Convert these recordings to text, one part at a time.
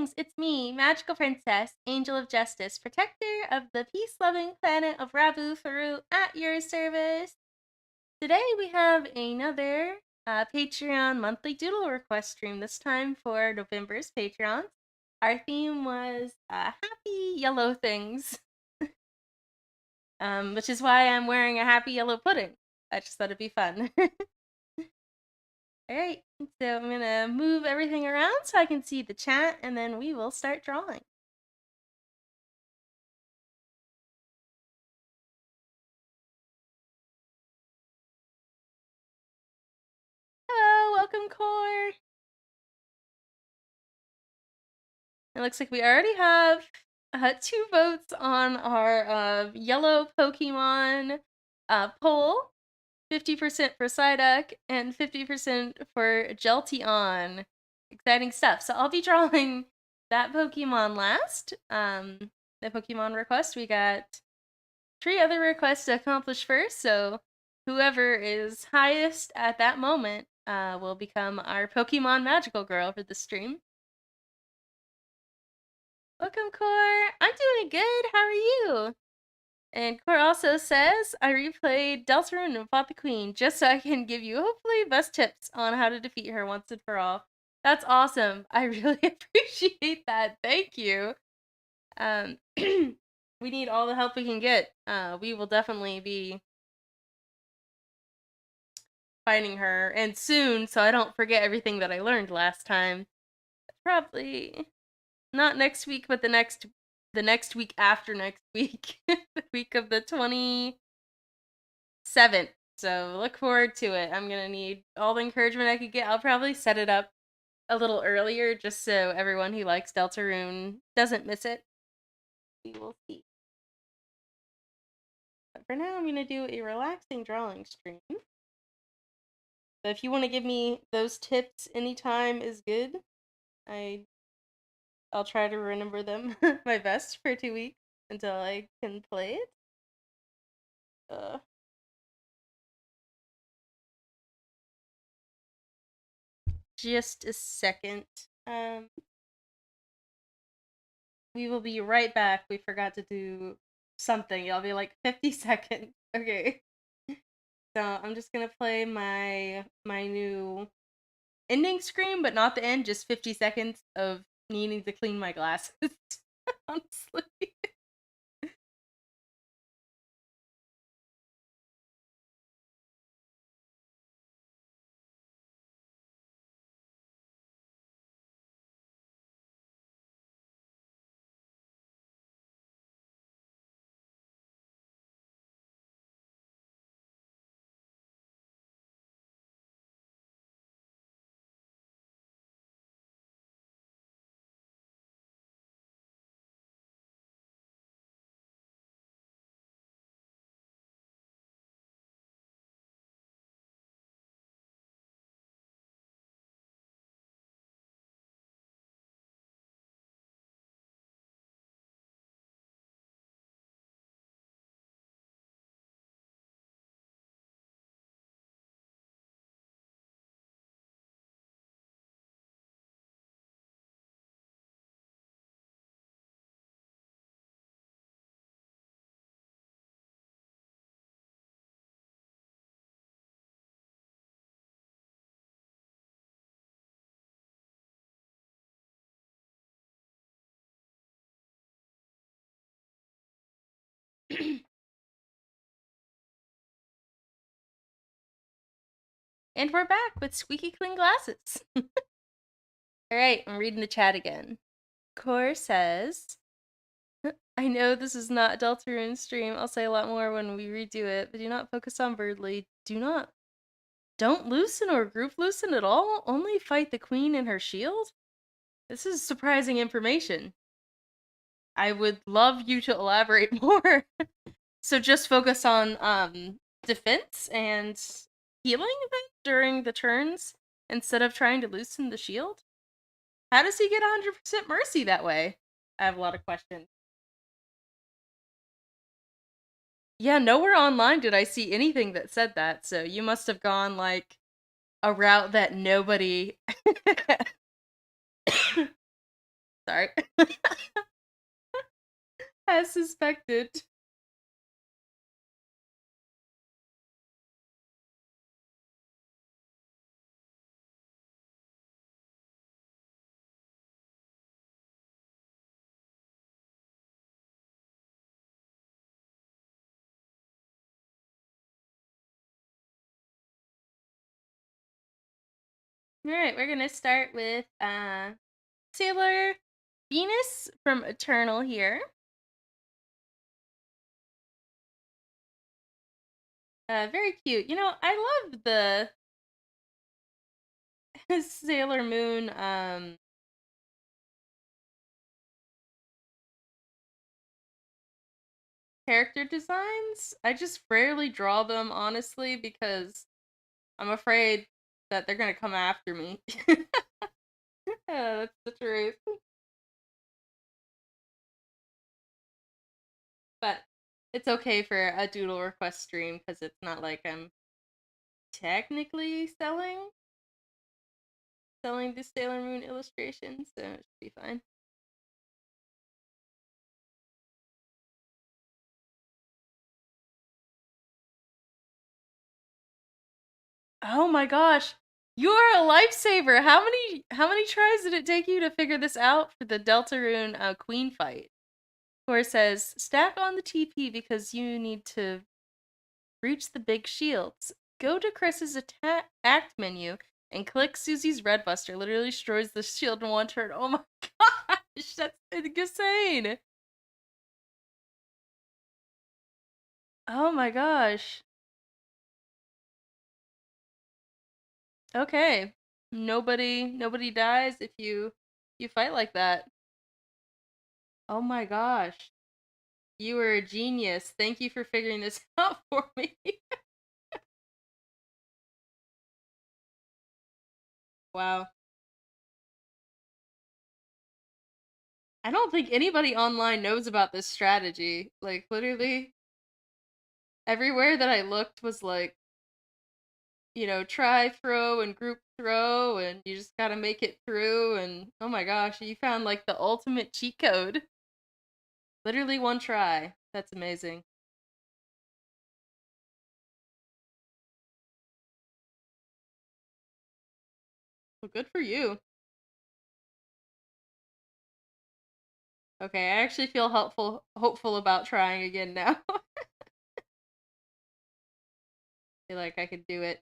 Greetings, it's me, Magical Princess, Angel of Justice, protector of the peace-loving planet of Rabufru at your service. Today we have another Patreon monthly doodle request stream, this time for November's Patreons. Our theme was happy yellow things, which is why I'm wearing a happy yellow pudding. I just thought it'd be fun. Alright, so I'm gonna move everything around so I can see the chat, and then we will start drawing. Hello, welcome, Core! It looks like we already have 2 votes on our yellow Pokemon poll. 50% for Psyduck and 50% for Jolteon. Exciting stuff. So I'll be drawing that Pokemon last. The Pokemon request, we got 3 other requests to accomplish first, so whoever is highest at that moment will become our Pokemon Magical Girl for the stream. Welcome, Core! I'm doing good, how are you? And Core also says, I replayed Deltarune and fought the Queen just so I can give you hopefully best tips on how to defeat her once and for all. That's awesome. I really appreciate that. Thank you. We need all the help we can get. We will definitely be fighting her, and soon, so I don't forget everything that I learned last time. Probably not next week, but the next week after next week. The week of the 27th. So look forward to it. I'm gonna need all the encouragement I could get. I'll probably set it up a little earlier just so everyone who likes Deltarune doesn't miss it. We will see. But for now, I'm gonna do a relaxing drawing stream. So if you want to give me those tips anytime is good. I'll try to remember them my best for 2 weeks until I can play it. Just a second. We will be right back. We forgot to do something. I'll be like 50 seconds. Okay. So I'm just gonna play my new ending screen, but not the end, just 50 seconds of needing to clean my glasses. Honestly. And we're back with squeaky clean glasses. Alright, I'm reading the chat again. Core says, I know this is not Deltarune's stream. I'll say a lot more when we redo it, but do not focus on Birdly. Don't loosen or group loosen at all? Only fight the queen and her shield? This is surprising information. I would love you to elaborate more. So just focus on defense and healing then during the turns instead of trying to loosen the shield? How does he get 100% mercy that way? I have a lot of questions. Yeah, nowhere online did I see anything that said that, so you must have gone, like, a route that nobody... Sorry. As suspected. Alright, we're gonna start with Sailor Venus from Eternal here. Very cute. You know, I love the Sailor Moon character designs. I just rarely draw them, honestly, because I'm afraid that they're gonna come after me. That's the truth. But it's okay for a doodle request stream because it's not like I'm technically selling the Sailor Moon illustrations, so it should be fine. Oh my gosh. You are a lifesaver. How many tries did it take you to figure this out for the Deltarune Queen fight? Core says, stack on the TP because you need to reach the big shields. Go to Chris's act menu and click Susie's Red Buster. Literally destroys the shield in one turn. Oh my gosh, that's insane. Oh my gosh. Okay. Nobody dies if you fight like that. Oh my gosh. You were a genius. Thank you for figuring this out for me. Wow. I don't think anybody online knows about this strategy. Like, literally, everywhere that I looked was like, try throw and group throw, and you just gotta make it through. And oh my gosh, you found like the ultimate cheat code. Literally one try. That's amazing. Well, good for you. Okay, I actually feel hopeful about trying again now. Feel like I could do it.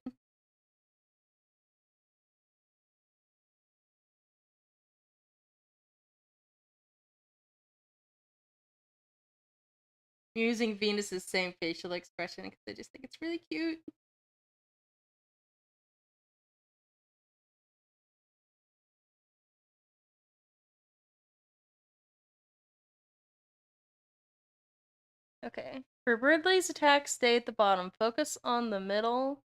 I'm using Venus's same facial expression because I just think it's really cute. Okay. For Birdley's attack, stay at the bottom. Focus on the middle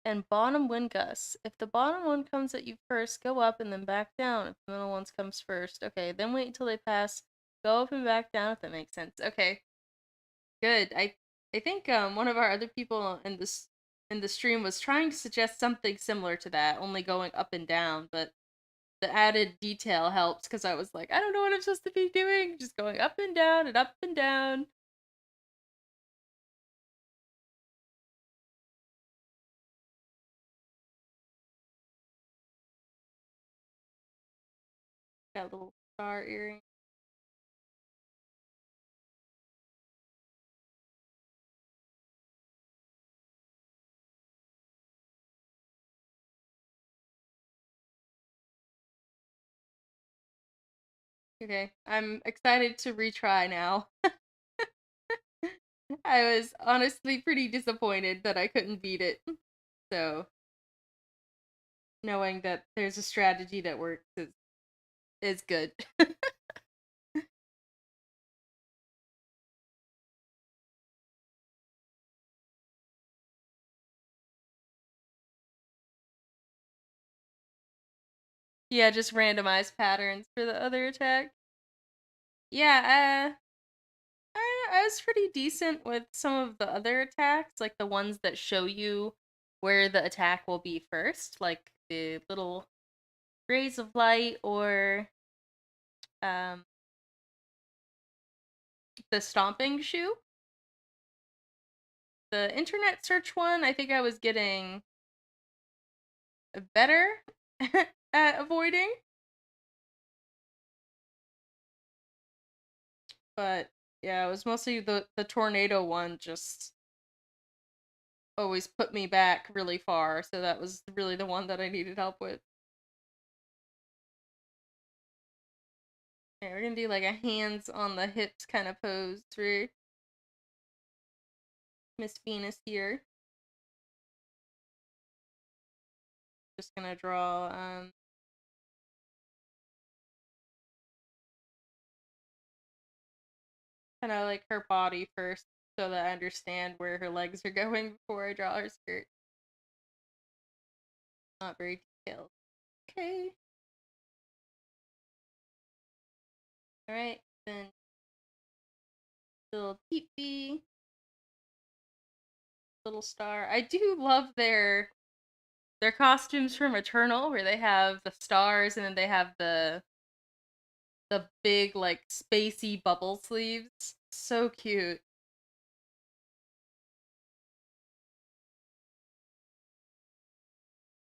and bottom wind gusts. If the bottom one comes at you first, go up and then back down. If the middle one comes first, okay. Then wait until they pass. Go up and back down if that makes sense. Okay. Good. I think one of our other people in the stream was trying to suggest something similar to that, only going up and down, but the added detail helps because I was like, I don't know what I'm supposed to be doing. Just going up and down and up and down. Got a little star earring. Okay, I'm excited to retry now. I was honestly pretty disappointed that I couldn't beat it. So, knowing that there's a strategy that works is good. Yeah, just randomized patterns for the other attack. Yeah, I was pretty decent with some of the other attacks, like the ones that show you where the attack will be first, like the little rays of light or um the stomping shoe. The internet search one, I think I was getting better at avoiding. But yeah, it was mostly the tornado one just always put me back really far, so that was really the one that I needed help with. Okay, we're gonna do like a hands on the hips kind of pose for Miss Venus here. Just gonna draw kind of like her body first so that I understand where her legs are going before I draw her skirt. Not very detailed. Okay. Alright, then little peepee, little star. I do love their costumes from Eternal, where they have the stars and then they have the big like spacey bubble sleeves. So cute.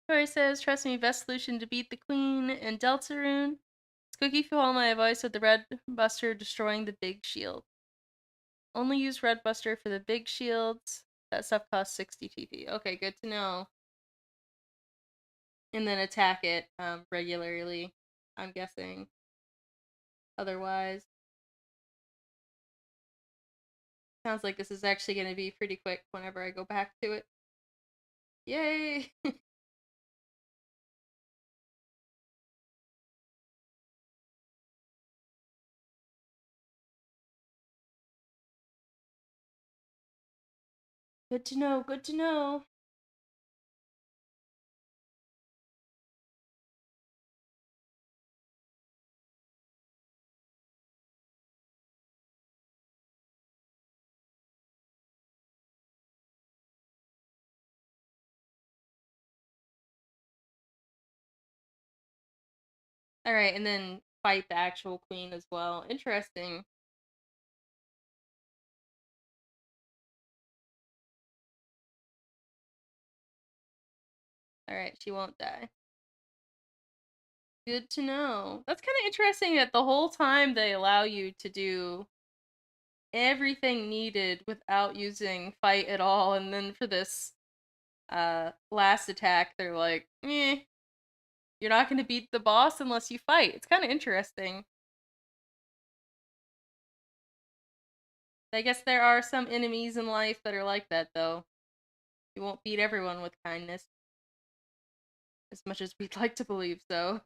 Tori says, "Trust me, best solution to beat the queen and Deltarune. It's Cookie follow my advice with the Red Buster destroying the big shield. Only use Red Buster for the big shields. That stuff costs 60 TP. Okay, good to know. And then attack it regularly, I'm guessing. Otherwise. Sounds like this is actually going to be pretty quick whenever I go back to it. Yay! Good to know, good to know. Alright, and then fight the actual queen as well. Interesting. Alright, she won't die. Good to know. That's kind of interesting that the whole time they allow you to do everything needed without using fight at all, and then for this last attack they're like, you're not going to beat the boss unless you fight. It's kind of interesting. I guess there are some enemies in life that are like that, though. You won't beat everyone with kindness, as much as we'd like to believe so.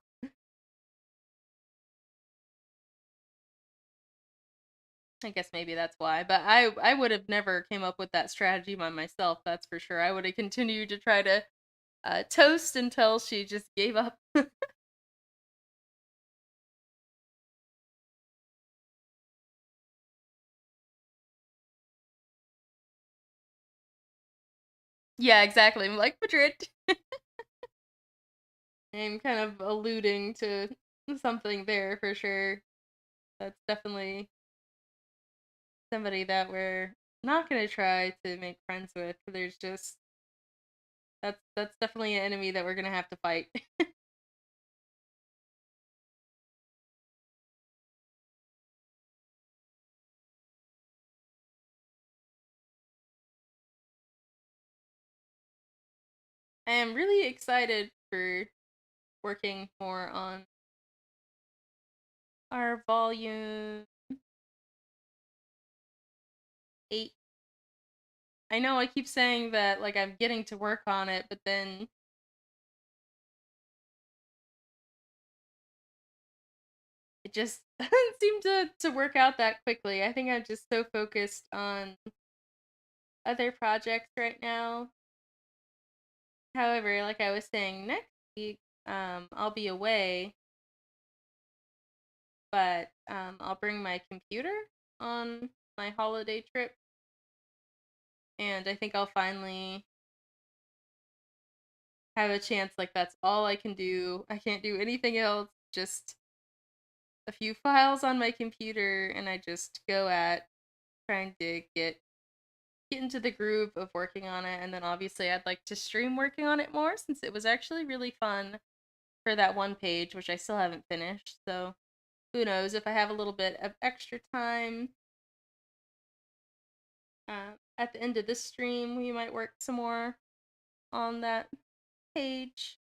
I guess maybe that's why, but I would have never came up with that strategy by myself, that's for sure. I would have continued to try to toast until she just gave up. Yeah, exactly. I'm like, Madrid. I'm kind of alluding to something there for sure. That's definitely somebody that we're not gonna try to make friends with. There's just that's definitely an enemy that we're gonna have to fight. I am really excited for working more on our volume 8. I know I keep saying that like I'm getting to work on it, but then it just doesn't seem to work out that quickly. I think I'm just so focused on other projects right now. However, like I was saying, next week I'll be away, but I'll bring my computer on my holiday trip, and I think I'll finally have a chance. Like that's all I can do. I can't do anything else. Just a few files on my computer, and I just go at trying to get into the groove of working on it. And then obviously I'd like to stream working on it more, since it was actually really fun for that one page, which I still haven't finished. So who knows, if I have a little bit of extra time at the end of this stream, we might work some more on that page.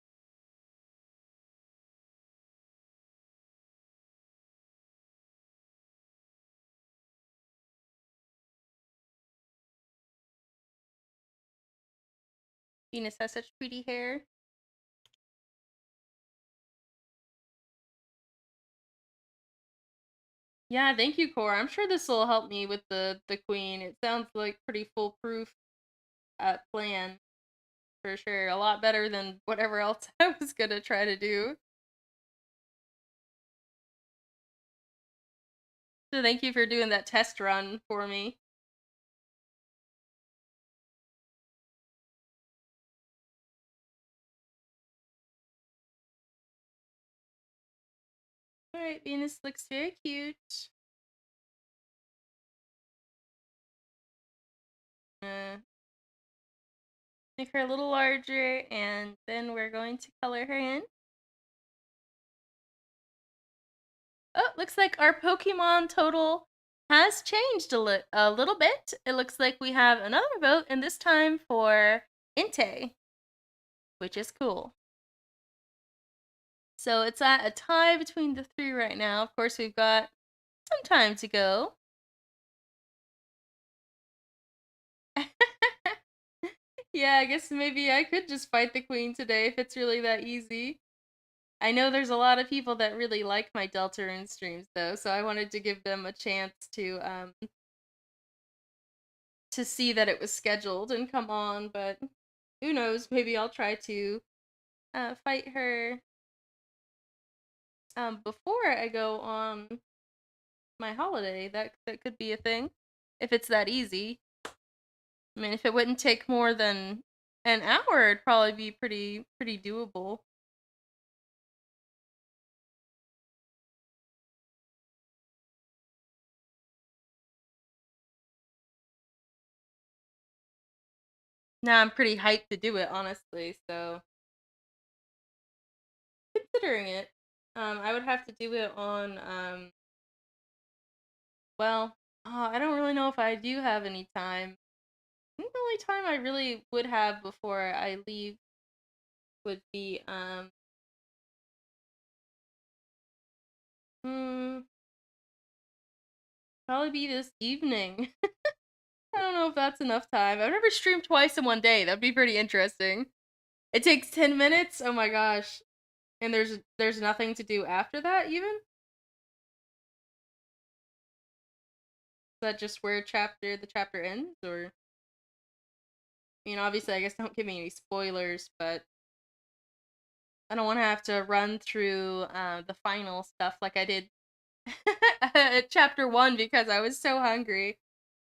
Venus has such pretty hair. Yeah, thank you, Cora. I'm sure this will help me with the queen. It sounds like pretty foolproof plan for sure. A lot better than whatever else I was gonna try to do. So thank you for doing that test run for me. Alright, Venus looks very cute. Make her a little larger, and then we're going to color her in. Oh, looks like our Pokemon total has changed a little bit. It looks like we have another vote, and this time for Entei, which is cool. So it's at a tie between the three right now. Of course, we've got some time to go. Yeah, I guess maybe I could just fight the queen today if it's really that easy. I know there's a lot of people that really like my Deltarune streams though, so I wanted to give them a chance to see that it was scheduled and come on, but who knows, maybe I'll try to fight her before I go on my holiday. That could be a thing. If it's that easy. I mean, if it wouldn't take more than an hour, it'd probably be pretty doable. Now I'm pretty hyped to do it, honestly, so considering it. I would have to do it on well, I don't really know if I do have any time. I think the only time I really would have before I leave would be hmm, probably be this evening. I don't know if that's enough time. I've never streamed twice in one day. That'd be pretty interesting. It takes 10 minutes. Oh my gosh. And there's nothing to do after that even? Is that just where the chapter ends, or I mean, obviously I guess don't give me any spoilers, but I don't want to have to run through the final stuff like I did at chapter 1 because I was so hungry.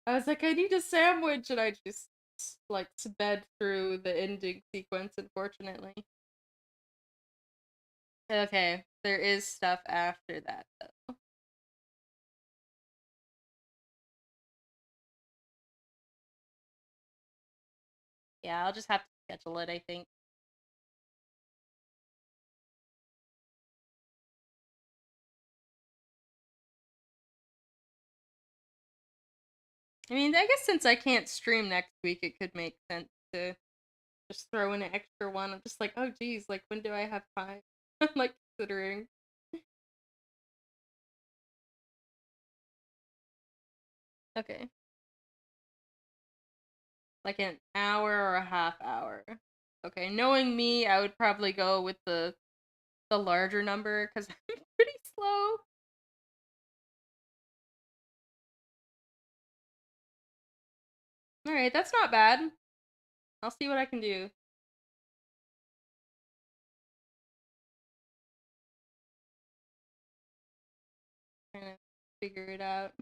I was like, I need a sandwich, and I just like sped through the ending sequence, unfortunately. Okay, there is stuff after that though. Yeah, I'll just have to schedule it, I think. I mean, I guess since I can't stream next week, it could make sense to just throw in an extra one. I'm just like, oh geez, like when do I have time? I'm like considering. Okay. Like an hour or a half hour. Okay, knowing me, I would probably go with the larger number because I'm pretty slow. All right, that's not bad. I'll see what I can do. Trying to figure it out.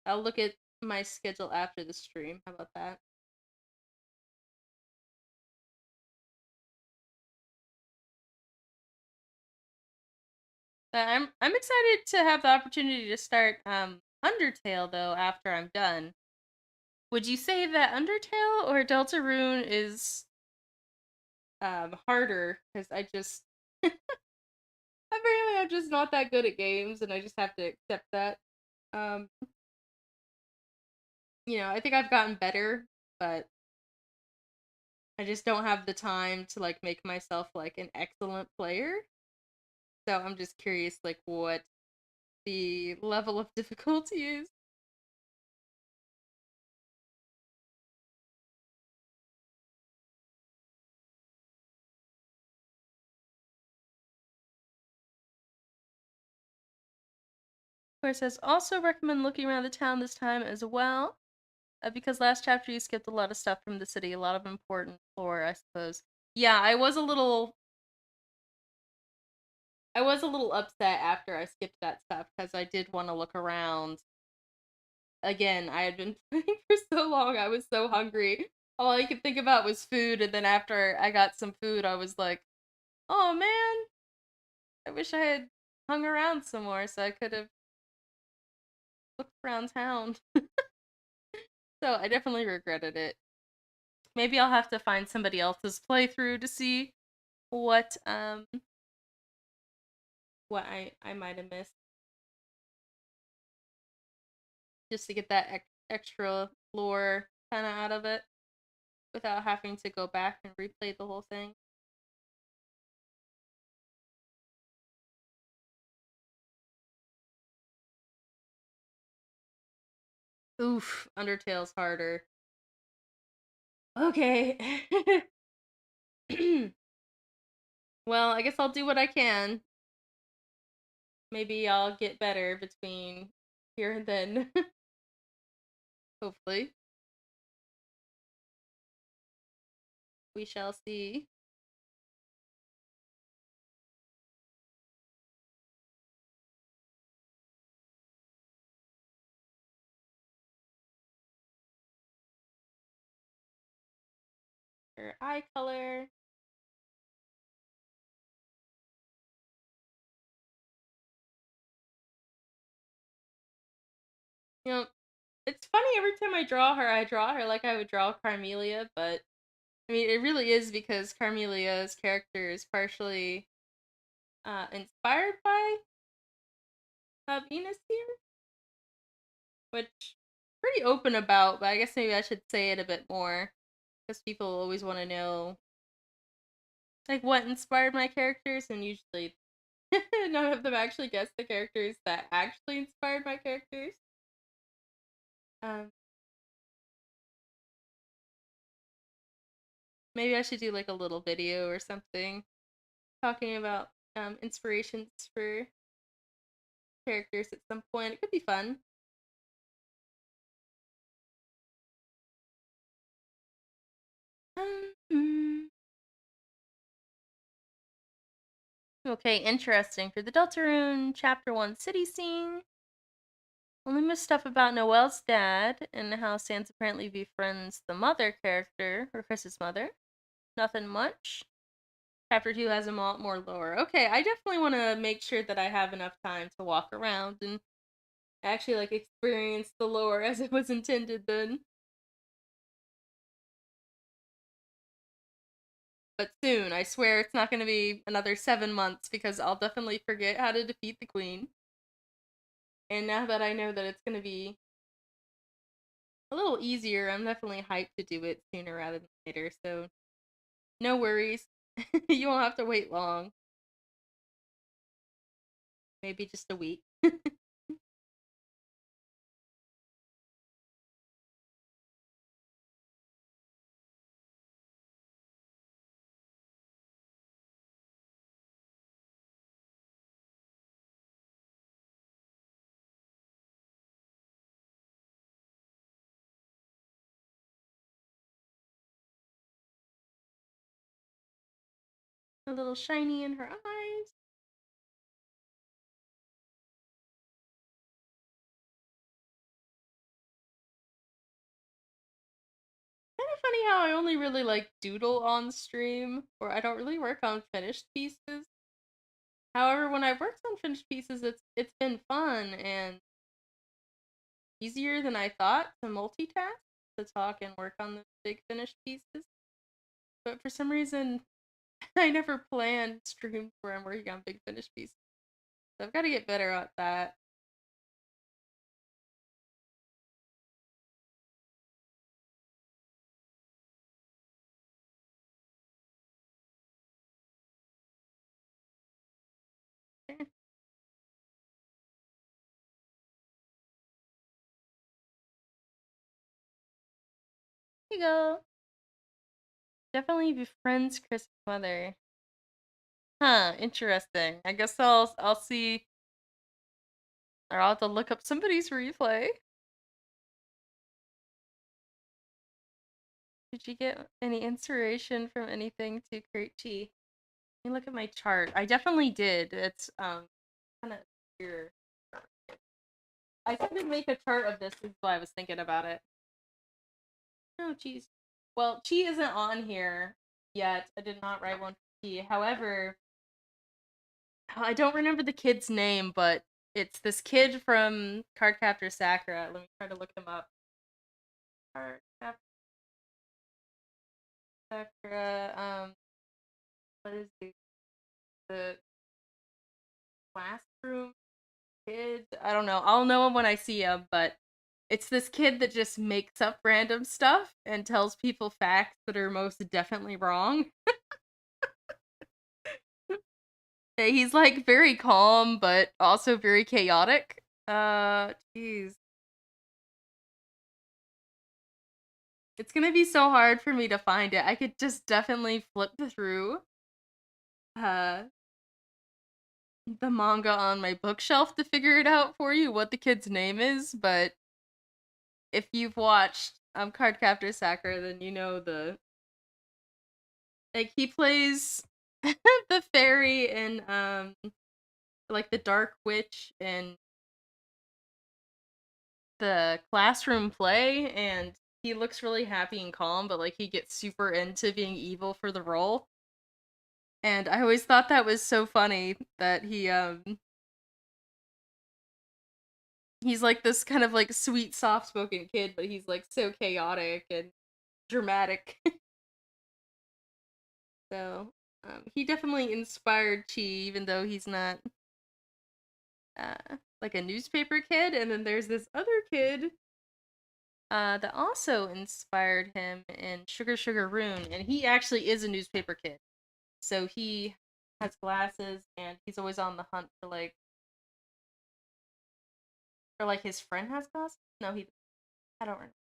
I'll look at my schedule after the stream. How about that? But I'm excited to have the opportunity to start Undertale though after I'm done. Would you say that Undertale or Deltarune is harder? Because apparently I'm just not that good at games, and I just have to accept that. Um, I think I've gotten better, but I just don't have the time to like make myself like an excellent player. So I'm just curious, like what the level of difficulty is. Of course, says also recommend looking around the town this time as well, because last chapter you skipped a lot of stuff from the city, a lot of important lore, I suppose. Yeah, I was a little upset after I skipped that stuff because I did want to look around. Again, I had been playing for so long, I was so hungry. All I could think about was food, and then after I got some food, I was like, oh man, I wish I had hung around some more so I could have looked around town. So I definitely regretted it. Maybe I'll have to find somebody else's playthrough to see what um what I might have missed, just to get that extra lore kind of out of it without having to go back and replay the whole thing. Oof, Undertale's harder. Okay. Well, I guess I'll do what I can. Maybe I'll get better between here and then. Hopefully. We shall see. Her eye color. You know, it's funny every time I draw her like I would draw Carmelia, but I mean, it really is because Carmelia's character is partially inspired by Venus here, which pretty open about, but I guess maybe I should say it a bit more because people always want to know like what inspired my characters, and usually none of them actually guess the characters that actually inspired my characters. Um, Maybe I should do like a little video or something talking about inspirations for characters at some point. It could be fun. Mm. Okay, interesting. For the Deltarune Chapter 1 city scene, only missed stuff about Noelle's dad and how Sans apparently befriends the mother character, or Chris's mother. Nothing much. Chapter 2 has a lot more lore. Okay, I definitely want to make sure that I have enough time to walk around and actually like experience the lore as it was intended then. But soon, I swear it's not going to be another 7 months because I'll definitely forget how to defeat the queen. And now that I know that it's going to be a little easier, I'm definitely hyped to do it sooner rather than later. So no worries. You won't have to wait long. Maybe just a week. A little shiny in her eyes. Kind of funny how I only really like doodle on stream, or I don't really work on finished pieces. However, when I've worked on finished pieces, it's been fun and easier than I thought to multitask, to talk and work on the big finished pieces. But for some reason, I never planned streams where I'm working on big finished pieces. So I've got to get better at that. There you go. Definitely befriends Chris' mother. Huh, interesting. I guess I'll see, or I'll have to look up somebody's replay. Did you get any inspiration from anything to create chi? Let me look at my chart. I definitely did. It's kind of here. I could make a chart of this, is why I was thinking about it. Oh, geez. Well, chi isn't on here yet. I did not write one for chi. However, I don't remember the kid's name, but it's this kid from Cardcaptor Sakura. Let me try to look him up. Cardcaptor Sakura. What is the classroom kid? I don't know. I'll know him when I see him, but it's this kid that just makes up random stuff and tells people facts that are most definitely wrong. He's like very calm, but also very chaotic. Jeez. It's gonna be so hard for me to find it. I could just definitely flip through uh the manga on my bookshelf to figure it out for you what the kid's name is, but if you've watched Cardcaptor Sakura, then you know like he plays the fairy in like the Dark Witch in the classroom play, and he looks really happy and calm, but like he gets super into being evil for the role. And I always thought that was so funny that he's like this kind of like sweet, soft spoken kid, but he's like so chaotic and dramatic. So he definitely inspired Chi, even though he's not like a newspaper kid. And then there's this other kid that also inspired him in Sugar Sugar Rune, and he actually is a newspaper kid. So he has glasses, and he's always on the hunt for like his friend has glasses. No, he. I don't remember.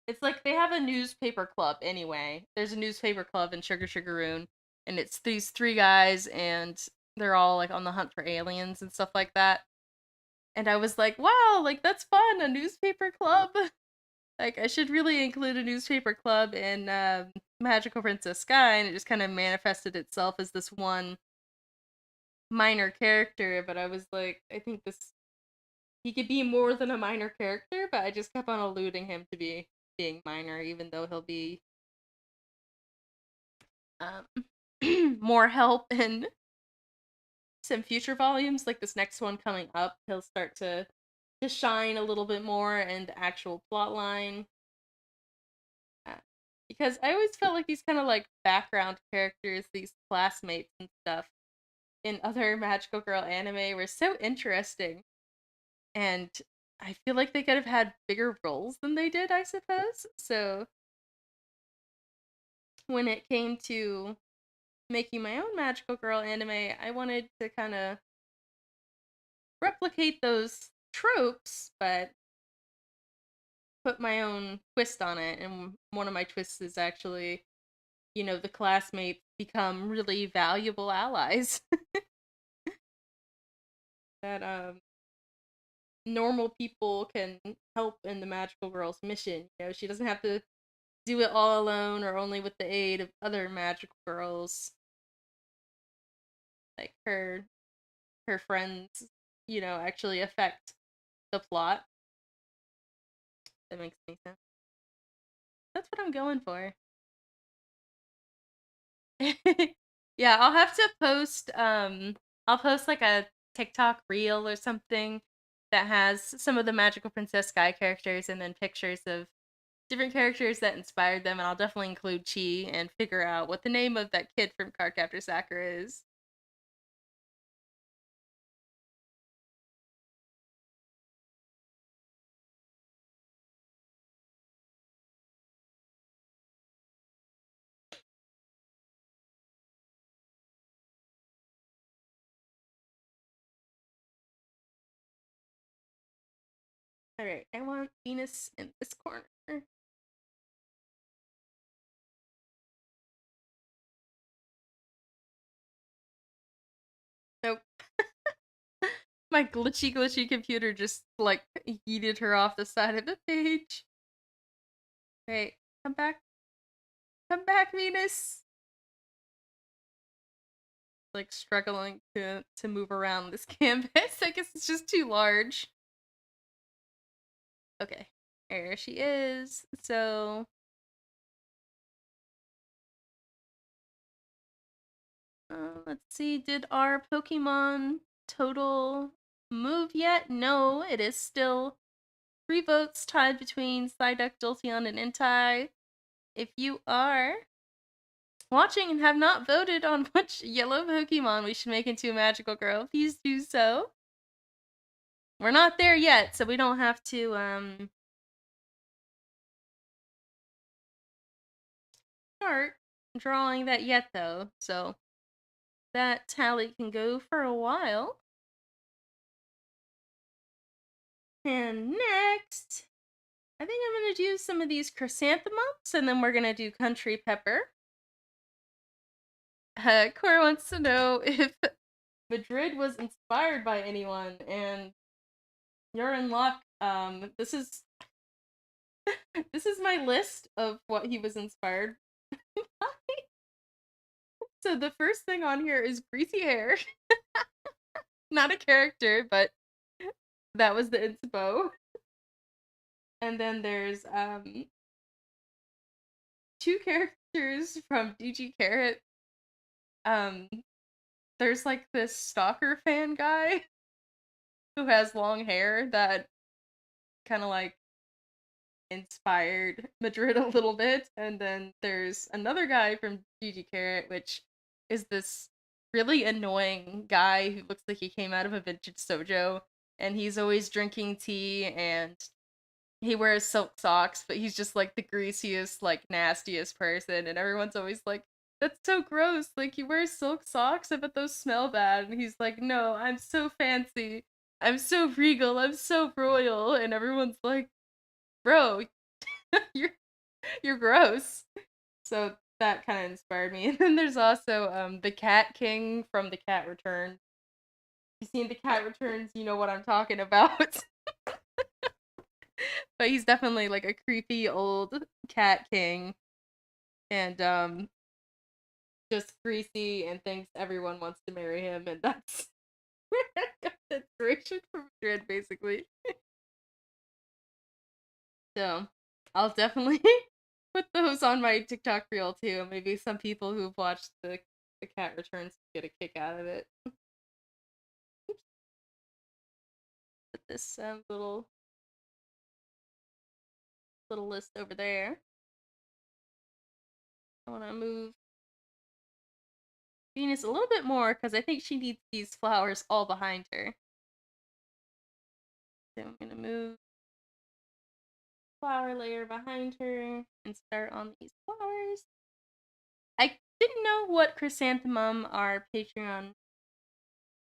It's like they have a newspaper club anyway. There's a newspaper club in Sugar Sugar Rune, and it's these three guys, and they're all like on the hunt for aliens and stuff like that. And I was like, wow, like that's fun, a newspaper club. Like I should really include a newspaper club in Magical Princess Sky, and it just kind of manifested itself as this one minor character. But I was like, I think this he could be more than a minor character, but I just kept on alluding him to being minor, even though he'll be more help in some future volumes, like this next one coming up. He'll start to shine a little bit more in the actual plot line. Uh, because I always felt like these kind of like background characters, these classmates and stuff in other magical girl anime were so interesting, and I feel like they could have had bigger roles than they did, I suppose. So when it came to making my own magical girl anime, I wanted to kind of replicate those tropes, but put my own twist on it. And one of my twists is actually, the classmates become really valuable allies that normal people can help in the magical girl's mission. She doesn't have to do it all alone or only with the aid of other magical girls. Like her friends, actually affect the plot. That makes any sense. That's what I'm going for. Yeah, I'll have to post I'll post like a TikTok reel or something that has some of the Magical Princess Sky characters and then pictures of different characters that inspired them, and I'll definitely include Chi and figure out what the name of that kid from Cardcaptor Sakura is. Alright, I want Venus in this corner. Nope. My glitchy computer just like yeeted her off the side of the page. Right, come back. Come back, Venus. Like struggling to move around this canvas. I guess it's just too large. Okay, there she is. So, let's see. Did our Pokemon total move yet? No, it is still 3 votes tied between Psyduck, Jolteon, and Entei. If you are watching and have not voted on which yellow Pokemon we should make into a magical girl, please do so. We're not there yet, so we don't have to start drawing that yet though. So that tally can go for a while. And next, I think I'm gonna do some of these chrysanthemums, and then we're gonna do country pepper. Cora wants to know if Madrid was inspired by anyone, and you're in luck. This is my list of what he was inspired by. So the first thing on here is greasy hair. Not a character, but that was the inspo. And then there's two characters from DG Carrot. Um there's like this stalker fan guy who has long hair that kind of like inspired Madrid a little bit. And then there's another guy from Gigi Carrot, which is this really annoying guy who looks like he came out of a vintage sojo, and he's always drinking tea and he wears silk socks, but he's just like the greasiest, like nastiest person, and everyone's always like, "That's so gross! Like you wear silk socks, I bet those smell bad." And he's like, "No, I'm so fancy, I'm so regal, I'm so royal," and everyone's like, "Bro, you're you're gross." So that kind of inspired me. And then there's also the Cat King from The Cat Returns. If you've seen The Cat Returns, you know what I'm talking about. But he's definitely like a creepy old cat king, and just greasy and thinks everyone wants to marry him, and that's inspiration from Madrid basically. So I'll definitely put those on my TikTok reel too. Maybe some people who've watched the Cat Returns get a kick out of it. Put this little list over there. I want to move Venus a little bit more because I think she needs these flowers all behind her. So I'm gonna move flower layer behind her and start on these flowers. I didn't know what chrysanthemum our Patreon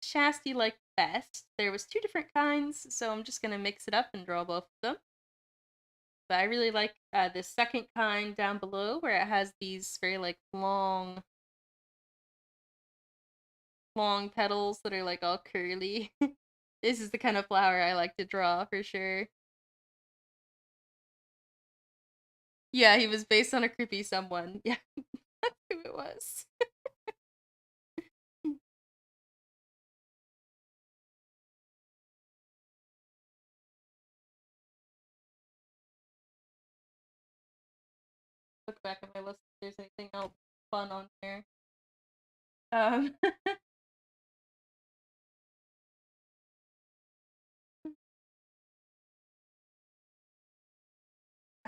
Shasti liked best. There was 2 different kinds, so I'm just gonna mix it up and draw both of them. But I really like the second kind down below, where it has these very like long petals that are like all curly. This is the kind of flower I like to draw for sure. Yeah, he was based on a creepy someone. Yeah, that's who it was. Look back at my list if there's anything else fun on there. Um,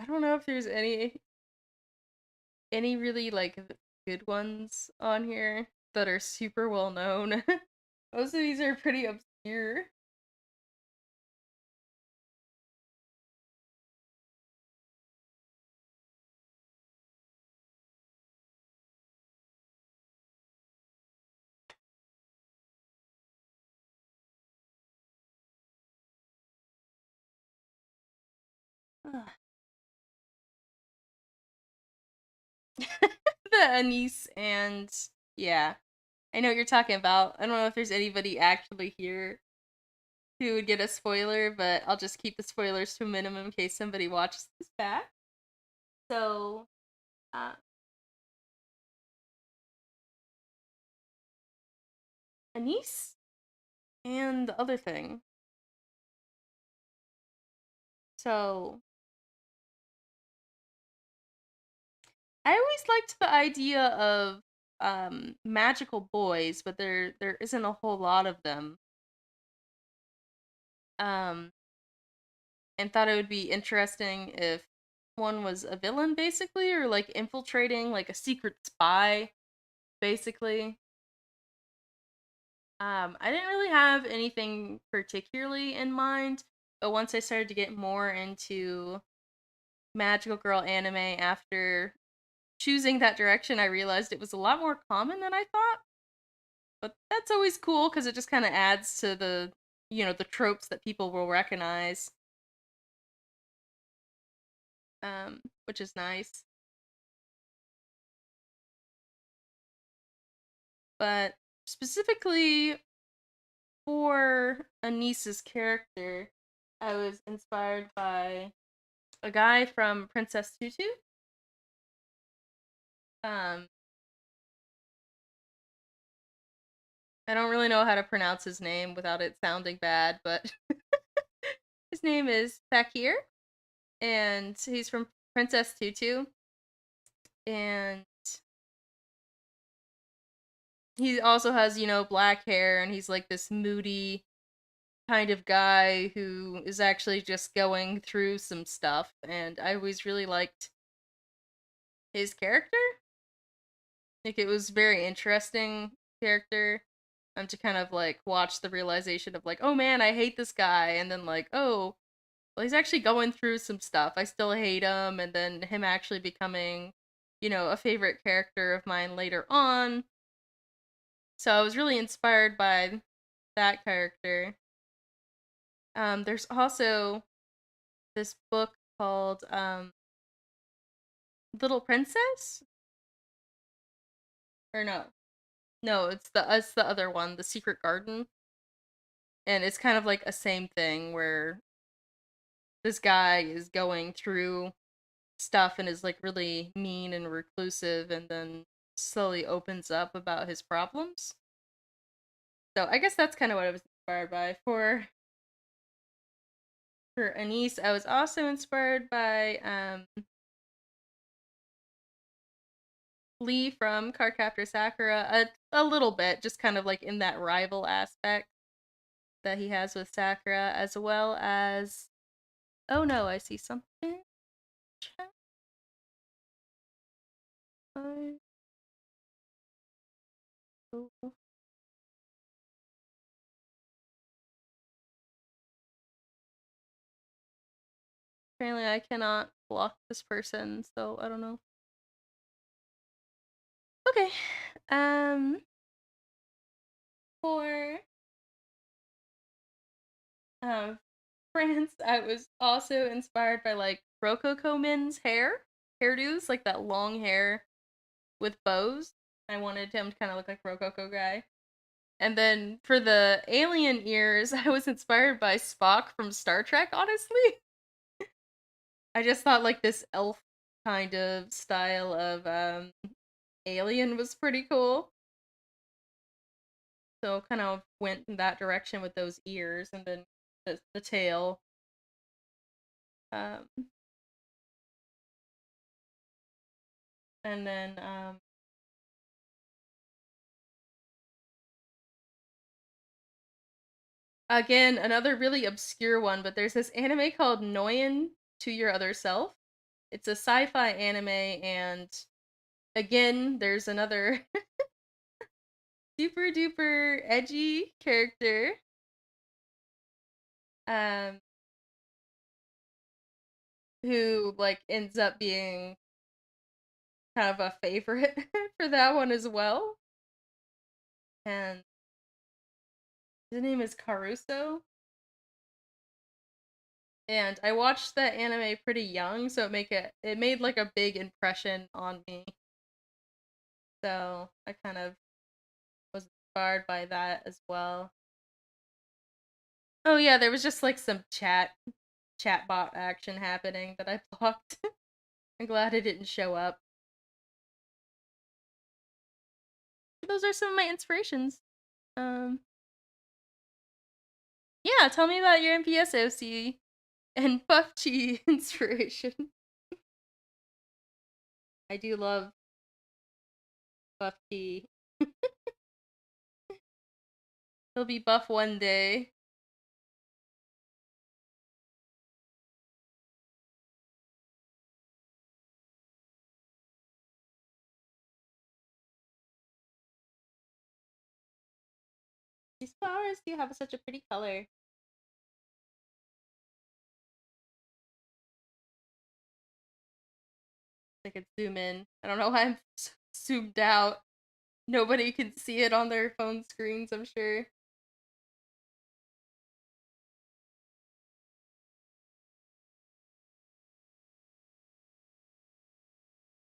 don't know if there's any really like good ones on here that are super well known. Most of these are pretty obscure. The Anise and yeah, I know what you're talking about. I don't know if there's anybody actually here who would get a spoiler, but I'll just keep the spoilers to a minimum in case somebody watches this back. So, uh, Anise and the other thing. So, I always liked the idea of magical boys, but there isn't a whole lot of them. Um, and thought it would be interesting if one was a villain basically or like infiltrating like a secret spy basically. I didn't really have anything particularly in mind, but once I started to get more into magical girl anime after choosing that direction, I realized it was a lot more common than I thought. But that's always cool because it just kind of adds to the, the tropes that people will recognize, which is nice. But specifically for Anisa's character, I was inspired by a guy from Princess Tutu. Um, I don't really know how to pronounce his name without it sounding bad, but his name is Fakir, and he's from Princess Tutu, and he also has, black hair, and he's like this moody kind of guy who is actually just going through some stuff, and I always really liked his character. Like it was very interesting character. To kind of like watch the realization of like, oh man, I hate this guy, and then like, oh, well, he's actually going through some stuff. I still hate him, and then him actually becoming, a favorite character of mine later on. So I was really inspired by that character. There's also this book called Little Princess, or no, it's the other one, The Secret Garden, and it's kind of like a same thing where this guy is going through stuff and is like really mean and reclusive and then slowly opens up about his problems. So I guess that's kind of what I was inspired by. For Anise, I was also inspired by Lee from Cardcaptor Sakura a little bit, just kind of like in that rival aspect that he has with Sakura, as well as oh no, I see something. Oh, apparently I cannot block this person, so I don't know. Okay. For um France, I was also inspired by like Rococo men's hairdos, like that long hair with bows. I wanted him to kind of look like Rococo guy. And then for the alien ears, I was inspired by Spock from Star Trek, honestly. I just thought like this elf kind of style of alien was pretty cool. So kind of went in that direction with those ears and then the tail. Um and then again, another really obscure one, but there's this anime called Noyan to Your Other Self. It's a sci-fi anime, and again, there's another super duper edgy character. Um, who like ends up being kind of a favorite for that one as well. And his name is Caruso. And I watched that anime pretty young, so it made like a big impression on me. So I kind of was inspired by that as well. Oh yeah, there was just like some chatbot action happening that I blocked. I'm glad it didn't show up. Those are some of my inspirations. Um yeah, tell me about your MPSOC and Puff Chi inspiration. I do love Buff Chi. He'll be buff one day. These flowers do have such a pretty color. I could zoom in. I don't know why I'm zoomed out. Nobody can see it on their phone screens, I'm sure.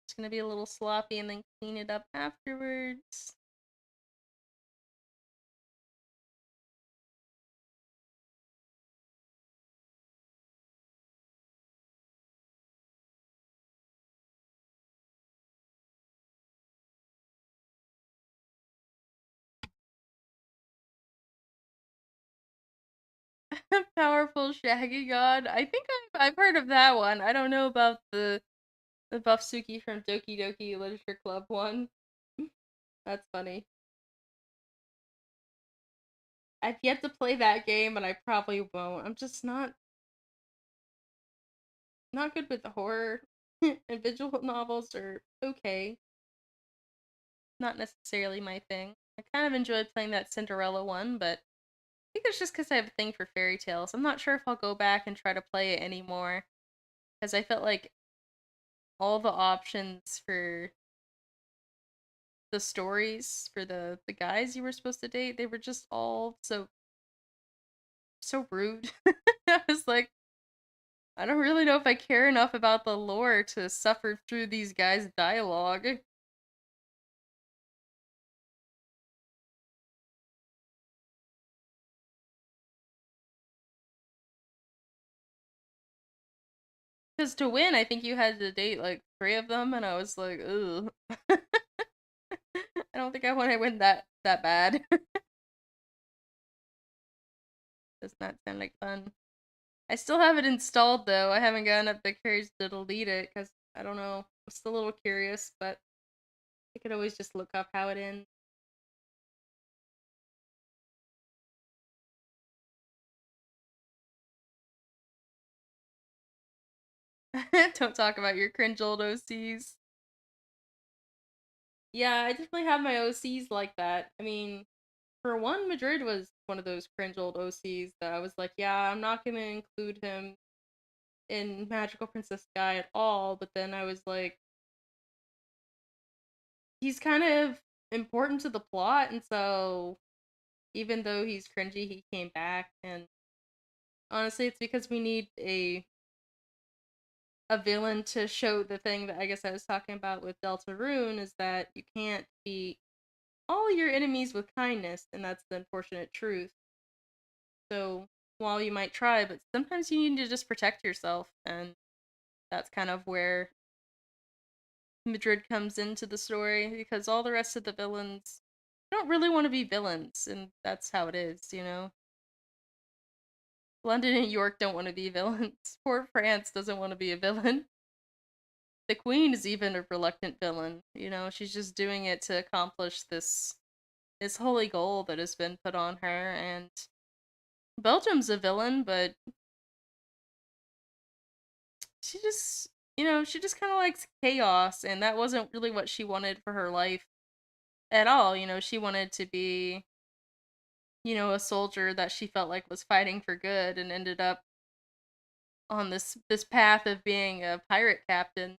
It's gonna be a little sloppy and then clean it up afterwards. Powerful Shaggy God. I think I've heard of that one. I don't know about the Buff Suki from Doki Doki Literature Club one. That's funny. I've yet to play that game, and I probably won't. I'm just not good with the horror, and visual novels are okay. Not necessarily my thing. I kind of enjoyed playing that Cinderella one, but I think it's just because I have a thing for fairy tales. I'm not sure if I'll go back and try to play it anymore, because I felt like all the options for the stories for the guys you were supposed to date, they were just all so rude. I was like, I don't really know if I care enough about the lore to suffer through these guys' dialogue. Because to win, I think you had to date like three of them, and I was like, ugh. I don't think I want to win that bad. Does not sound like fun. I still have it installed though. I haven't gotten up the courage to delete it because I don't know. I'm still a little curious, but I could always just look up how it ends. Don't talk about your cringe old OCs. Yeah, I definitely have my OCs like that. I mean, for one, Madrid was one of those cringe old OCs that I was like, yeah, I'm not gonna include him in Magical Princess Guy at all. But then I was like, he's kind of important to the plot, and so even though he's cringy, he came back. And honestly, it's because we need a villain to show the thing that I guess I was talking about with Deltarune is that you can't beat all your enemies with kindness, and that's the unfortunate truth. So while you might try, but sometimes you need to just protect yourself, and that's kind of where Madrid comes into the story because all the rest of the villains don't really want to be villains, and that's how it is, you know? London and York don't want to be villains. Poor France doesn't want to be a villain. The Queen is even a reluctant villain, you know? She's just doing it to accomplish this holy goal that has been put on her, and Belgium's a villain, but she just she just kind of likes chaos, and that wasn't really what she wanted for her life at all. She wanted to be, a soldier that she felt like was fighting for good, and ended up on this path of being a pirate captain.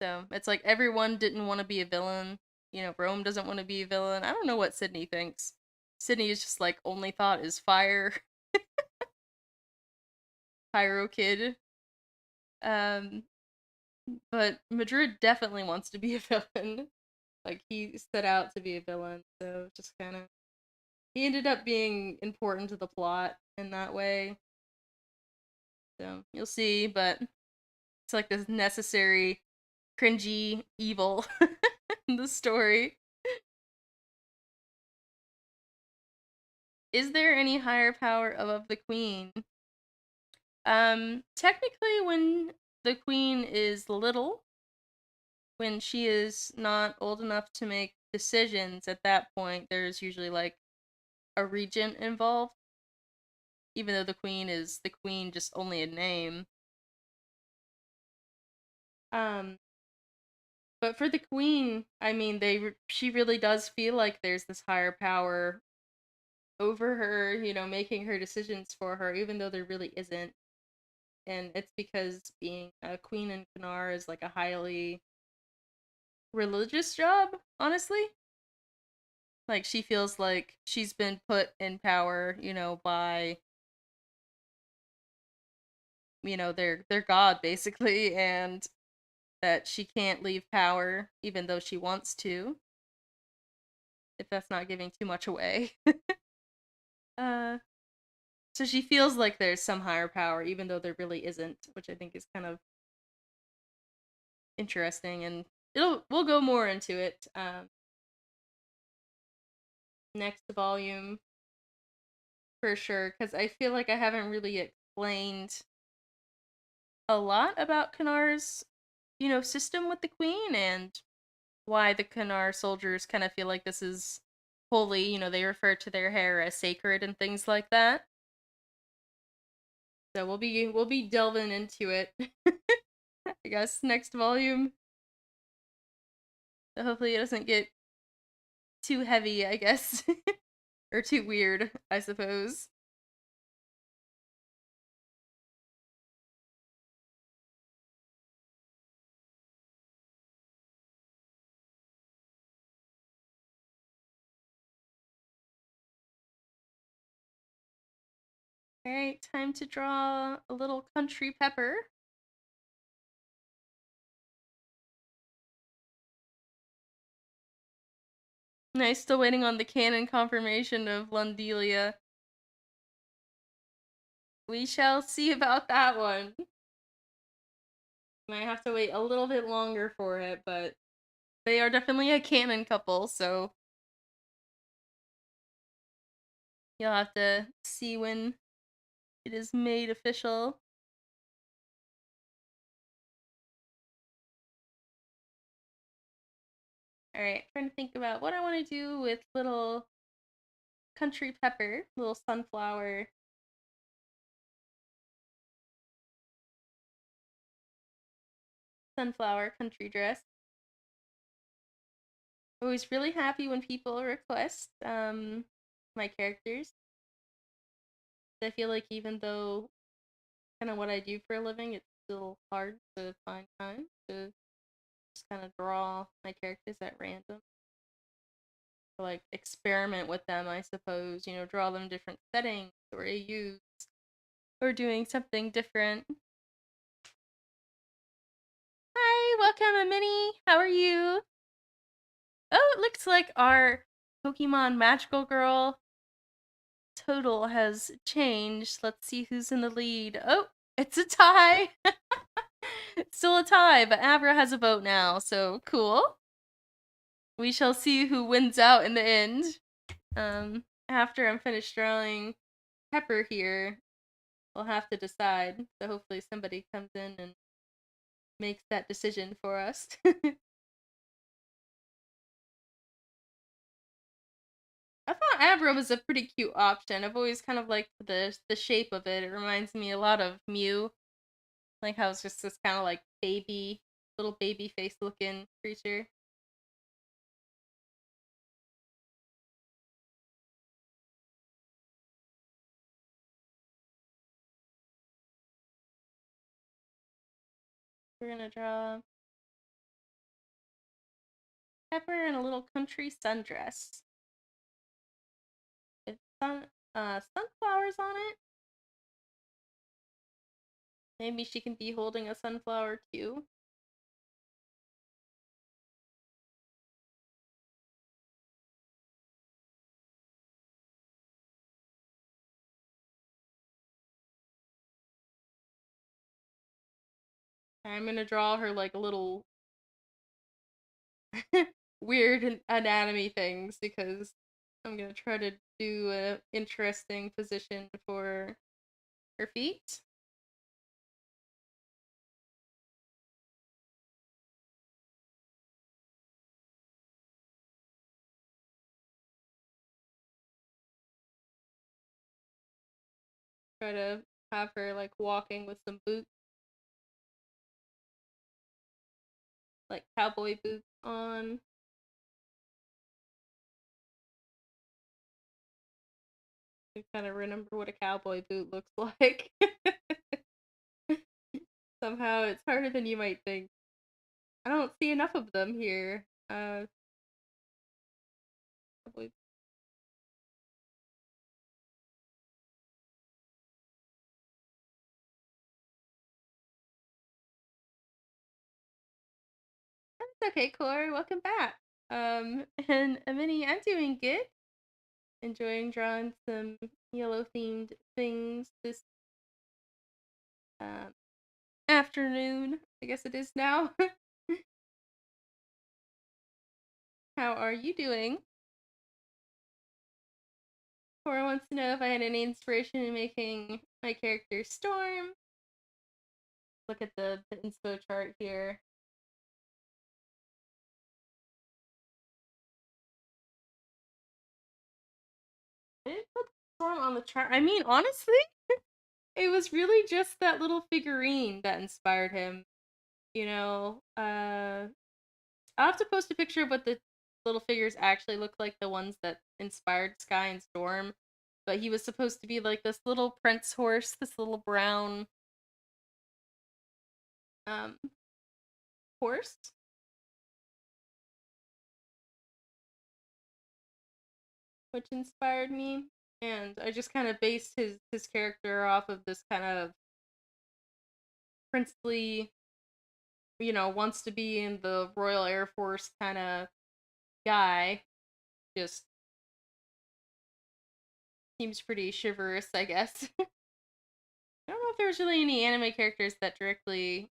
So it's like everyone didn't want to be a villain. Rome doesn't want to be a villain. I don't know what Sydney thinks. Sydney is just like only thought is fire, pyro kid. Um, but Madrid definitely wants to be a villain. Like he set out to be a villain, so just kind of he ended up being important to the plot in that way. So you'll see, but it's like this necessary, cringy evil in the story. Is there any higher power above the queen? Technically, when the queen is little, when she is not old enough to make decisions, at that point, there's usually like a regent involved, even though the queen is the queen, just only a name. Um, but for the queen, I mean, she really does feel like there's this higher power over her, making her decisions for her, even though there really isn't. And it's because being a queen in Kanar is like a highly religious job, honestly. Like she feels like she's been put in power, by their god basically, and that she can't leave power even though she wants to, if that's not giving too much away. uh so she feels like there's some higher power even though there really isn't, which I think is kind of interesting, and we'll go more into it next volume for sure, because I feel like I haven't really explained a lot about Kanar's, system with the queen, and why the Kanar soldiers kind of feel like this is holy. They refer to their hair as sacred and things like that. So we'll be delving into it. I guess next volume. So hopefully it doesn't get too heavy, I guess. Or too weird, I suppose. Alright, time to draw a little country pepper. Nice, still waiting on the canon confirmation of Lundelia. We shall see about that one. Might have to wait a little bit longer for it, but they are definitely a canon couple, so you'll have to see when it is made official. Alright, trying to think about what I want to do with little country pepper, little sunflower country dress. Always really happy when people request my characters. I feel like even though kind of what I do for a living, it's still hard to find time to just kind of draw my characters at random. Or like experiment with them, I suppose. Draw them different settings or AUs, or doing something different. Hi, welcome, Minnie. How are you? Oh, it looks like our Pokemon Magical Girl total has changed. Let's see who's in the lead. Oh, it's a tie. Still a tie, but Abra has a vote now, so cool. We shall see who wins out in the end. After I'm finished drawing Pepper here, we'll have to decide. So hopefully somebody comes in and makes that decision for us. I thought Abra was a pretty cute option. I've always kind of liked the shape of it. It reminds me a lot of Mew. Like how it's just this kind of like baby, little baby face looking creature. We're gonna draw Pepper in a little country sundress. It's sunflowers on it. Maybe she can be holding a sunflower too. I'm gonna draw her like a little weird anatomy things because I'm gonna try to do an interesting position for her feet. Try to have her like walking with some boots, like cowboy boots on. I kind of remember what a cowboy boot looks like. Somehow it's harder than you might think. I don't see enough of them here. Cowboy. That's okay, Corey. Welcome back. And Amini, I'm doing good. Enjoying drawing some yellow themed things this um, afternoon. I guess it is now. How are you doing? Cora wants to know if I had any inspiration in making my character Storm. Look at the inspo chart here. I didn't put Storm on the chart. I mean, honestly, it was really just that little figurine that inspired him. You know, I'll have to post a picture of what the little figures actually look like, the ones that inspired Sky and Storm. But he was supposed to be like this little prince horse, this little brown um horse. Which inspired me. And I just kind of based his character off of this kind of princely, wants to be in the Royal Air Force kind of guy. Just seems pretty chivalrous, I guess. I don't know if there was really any anime characters that directly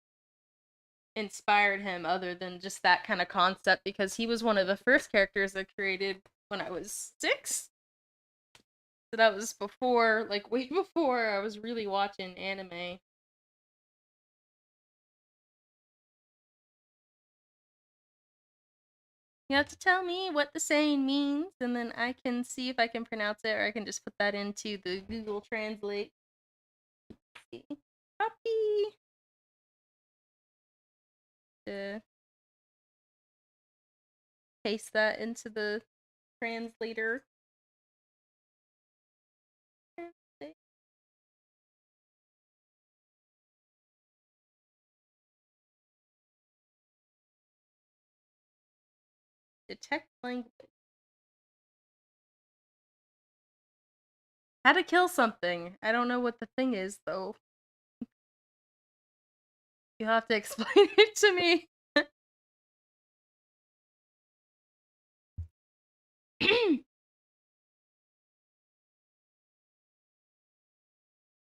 inspired him other than just that kind of concept because he was one of the first characters I created when I was 6. So that was before, like way before I was really watching anime. You have to tell me what the saying means, and then I can see if I can pronounce it, or I can just put that into the Google Translate. Copy. Paste that into the translator. Detect language. How to kill something. I don't know what the thing is, though. You'll have to explain it to me.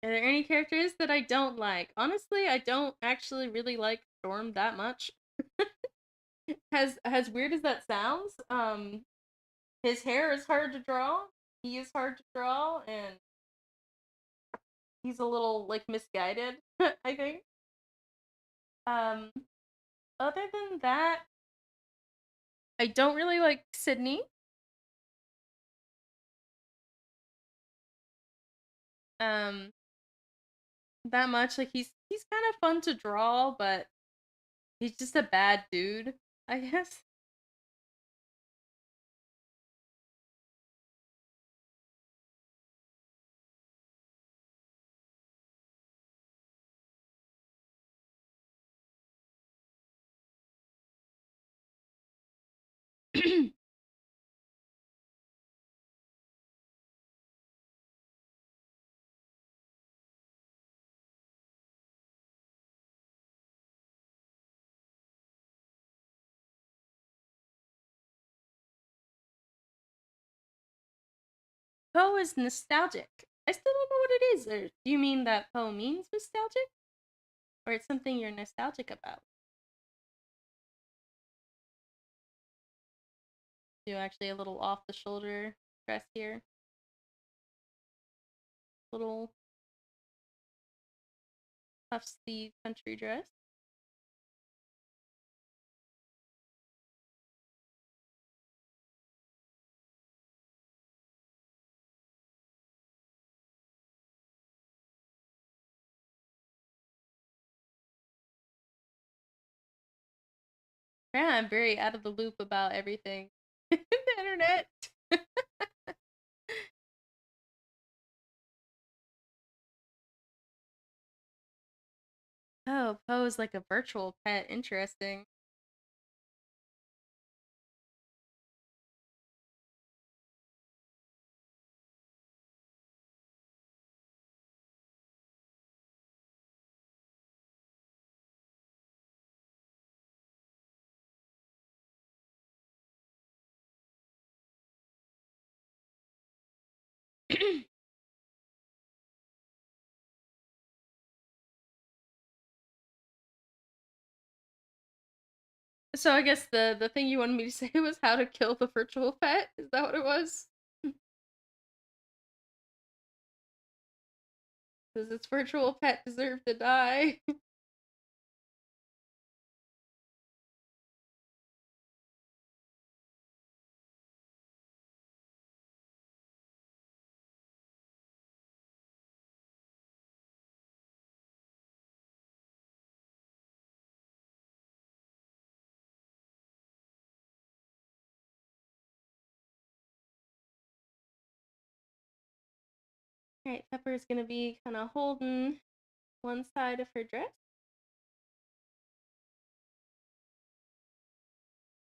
Are there any characters that I don't like? Honestly, I don't actually really like Storm that much. As weird as that sounds, his hair is hard to draw. He is hard to draw, and he's a little like misguided, I think. Um, Other than that, I don't really like Sydney. Um, that much. Like he's kind of fun to draw, but he's just a bad dude, I guess. Poe is nostalgic. I still don't know what it is. Or do you mean that Poe means nostalgic? Or it's something you're nostalgic about? Do actually a little off the shoulder dress here. Little puff sleeve country dress. Yeah, I'm very out of the loop about everything. The internet. Oh, Poe is like a virtual pet. Interesting. So I guess the thing you wanted me to say was how to kill the virtual pet. Is that what it was? Does its virtual pet deserve to die? Alright, Pepper is gonna be kind of holding one side of her dress.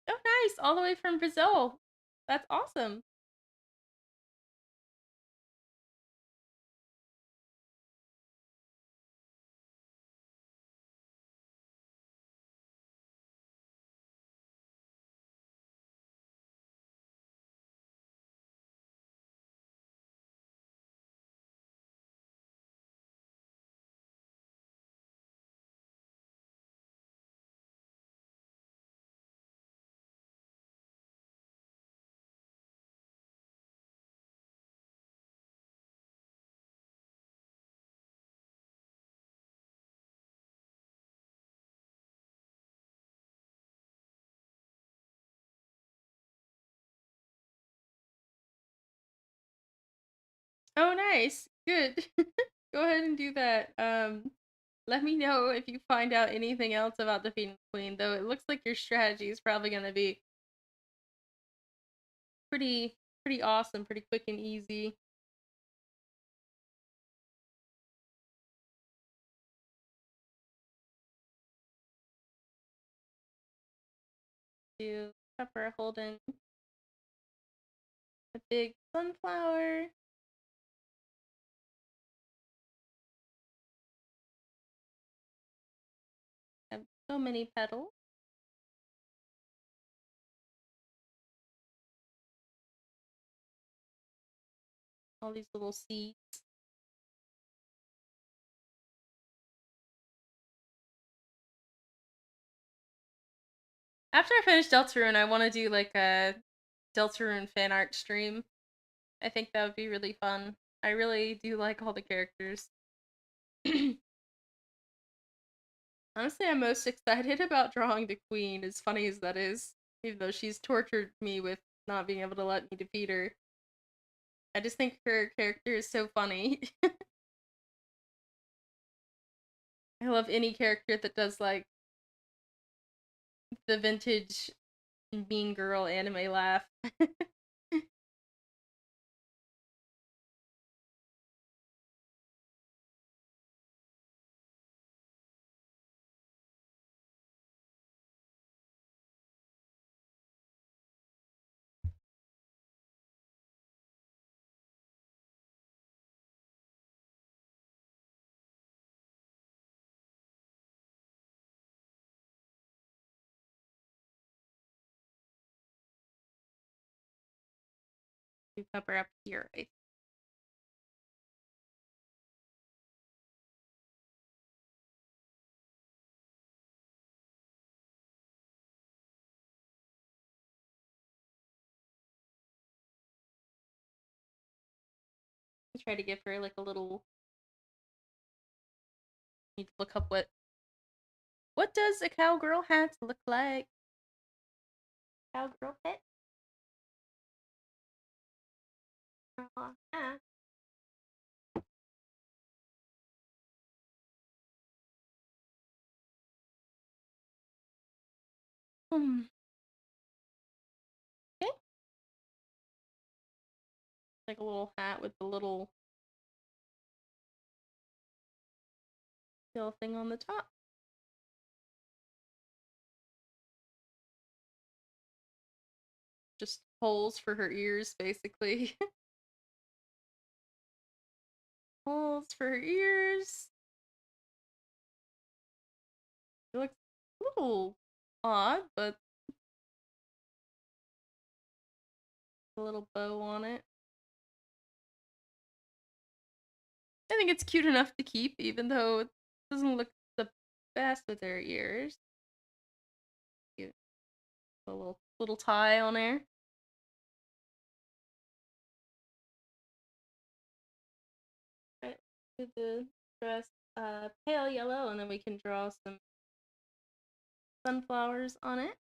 Oh, nice! All the way from Brazil. That's awesome. Oh, nice. Good. Go ahead and do that. Let me know if you find out anything else about defeating the queen, though it looks like your strategy is probably gonna be pretty awesome, pretty quick and easy. To Pepper holding a big sunflower. Have so many petals. All these little seeds. After I finish Deltarune, I want to do like a Deltarune fan art stream. I think that would be really fun. I really do like all the characters. Honestly, I'm most excited about drawing the queen, as funny as that is, even though she's tortured me with not being able to let me defeat her. I just think her character is so funny. I love any character that does like the vintage mean girl anime laugh. Cover up here. I try to give her like a little. Need to look up what does a cowgirl hat look like? Cowgirl pet. Hat. Hmm. Okay. Like a little hat with the little thing on the top. Just holes for her ears, basically. Holes for her ears. It looks a little odd, but a little bow on it. I think it's cute enough to keep, even though it doesn't look the best with her ears. Cute. A little tie on there. Right. Do the dress pale yellow, and then we can draw some sunflowers on it.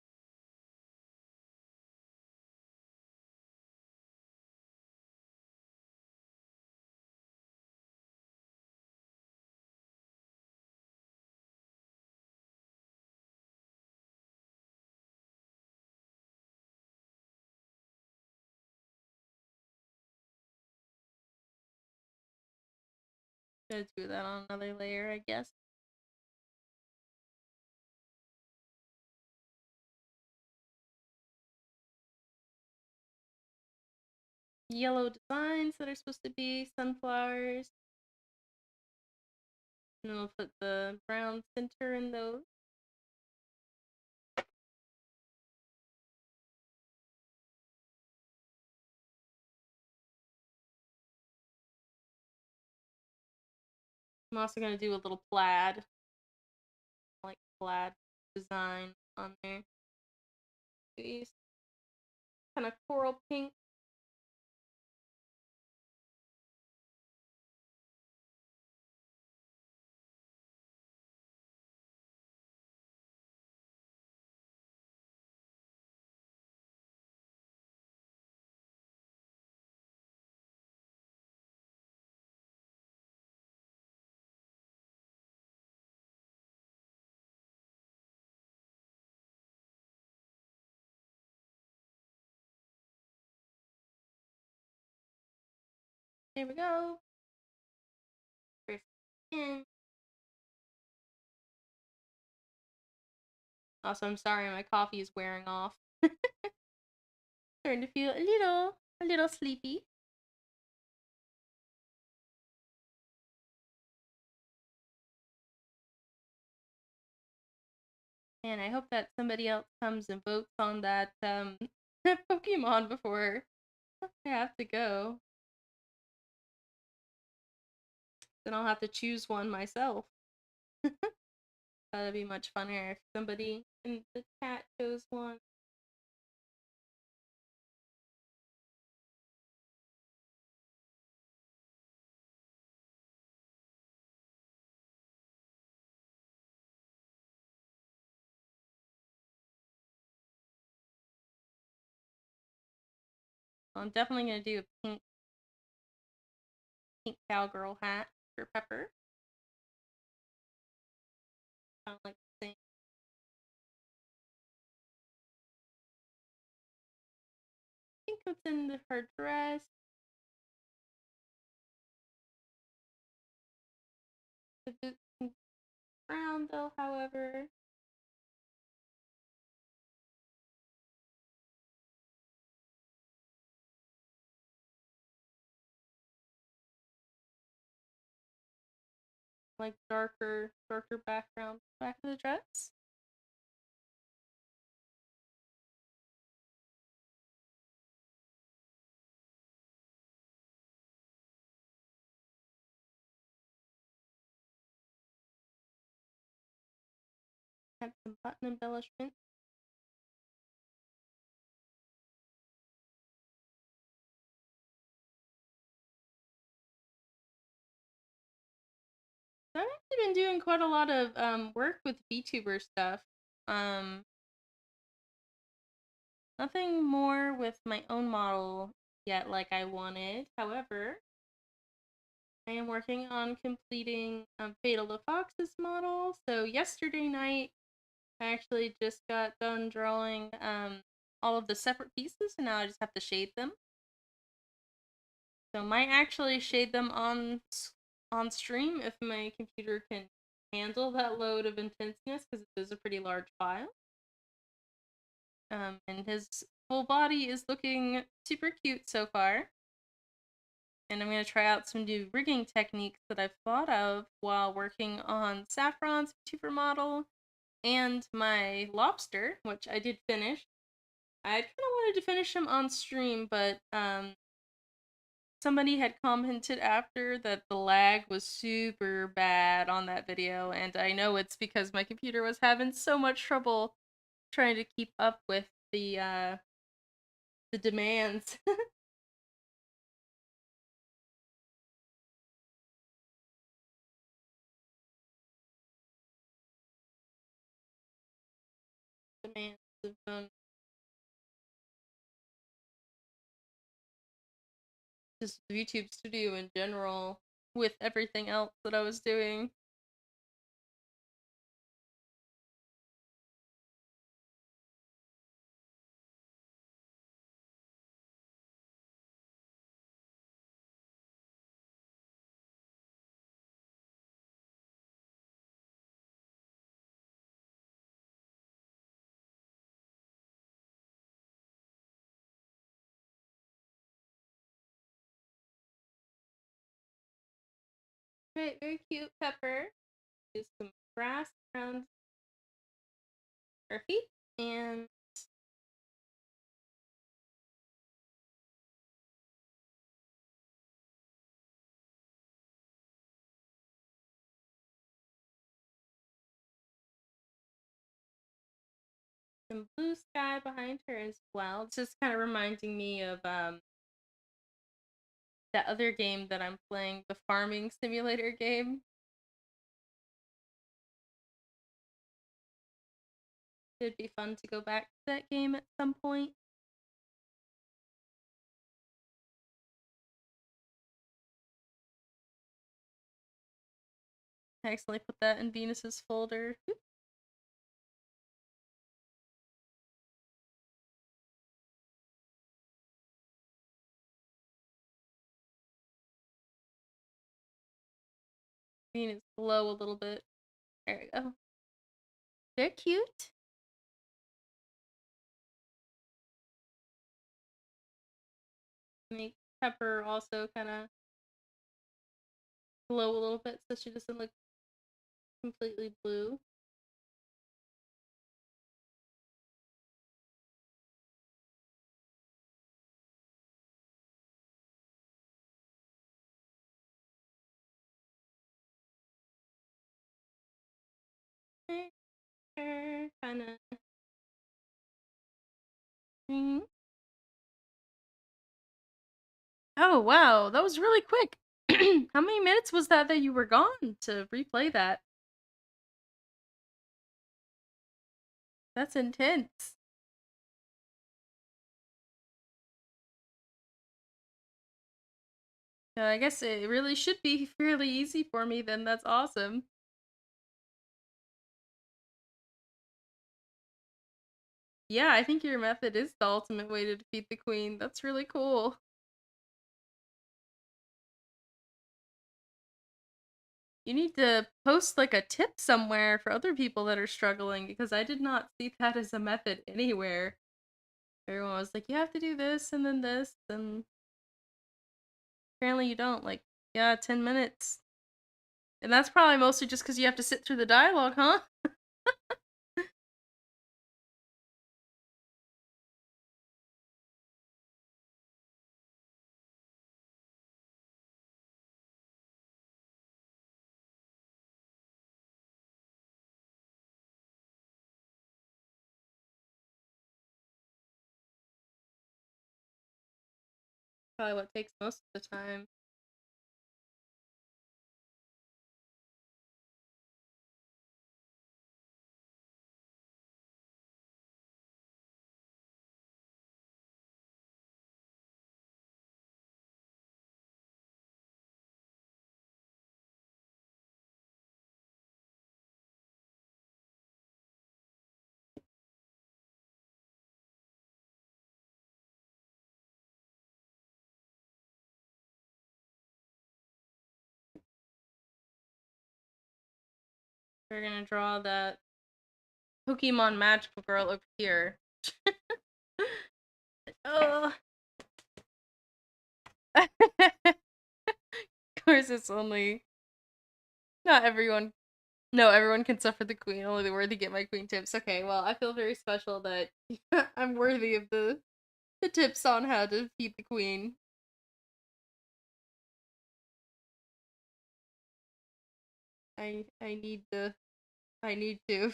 Gonna do that on another layer, I guess. Yellow designs that are supposed to be sunflowers. And then we'll put the brown center in those. I'm also gonna do a little plaid, like plaid design on there. These kind of coral pink. There we go. First in. Also, I'm sorry, my coffee is wearing off. Starting to feel a little sleepy. And I hope that somebody else comes and votes on that Pokemon before I have to go. Then I'll have to choose one myself. That'd be much funner if somebody in the chat chose one. I'm definitely gonna do a pink cowgirl hat for Pepper. kind of like the same. I think it's in her dress. If it's brown though, however. Like darker background back of the dress. Have some button embellishment. So I've actually been doing quite a lot of work with VTuber stuff. Um, Nothing more with my own model yet like I wanted. However, I am working on completing Fatal to Fox's model. So yesterday night, I actually just got done drawing all of the separate pieces, and now I just have to shade them. So might actually shade them on stream if my computer can handle that load of intenseness, because it is a pretty large file. And his full body is looking super cute so far. And I'm going to try out some new rigging techniques that I've thought of while working on Saffron's Vtuber model and my lobster, which I did finish. I kind of wanted to finish him on stream, but somebody had commented after that the lag was super bad on that video, and I know it's because my computer was having so much trouble trying to keep up with the demands. Demands of just the YouTube studio in general with everything else that I was doing. Right, very cute pepper. Just some grass around her feet and some blue sky behind her as well. It's just kind of reminding me of that other game that I'm playing, the farming simulator game. It'd be fun to go back to that game at some point. I accidentally put that in Venus's folder. Venus glow a little bit. There we go. They're cute. Make Pepper also kind of glow a little bit so she doesn't look completely blue. Kind of. Oh wow, that was really quick. How many minutes was that you were gone to replay that? That's intense. I guess it really should be fairly easy for me then. That's awesome. Yeah, I think your method is the ultimate way to defeat the queen. That's really cool. You need to post like a tip somewhere for other people that are struggling because I did not see that as a method anywhere. Everyone was like, you have to do this and then this, and apparently you don't. Like, yeah, 10 minutes. And that's probably mostly just because you have to sit through the dialogue, huh? Probably what takes most of the time. We're gonna draw that Pokemon magical girl over here. Oh. Of course, it's only not everyone. No, everyone can suffer the queen. Only the worthy get my queen tips. Okay, well, I feel very special that I'm worthy of the tips on how to defeat the queen. I need the I need to.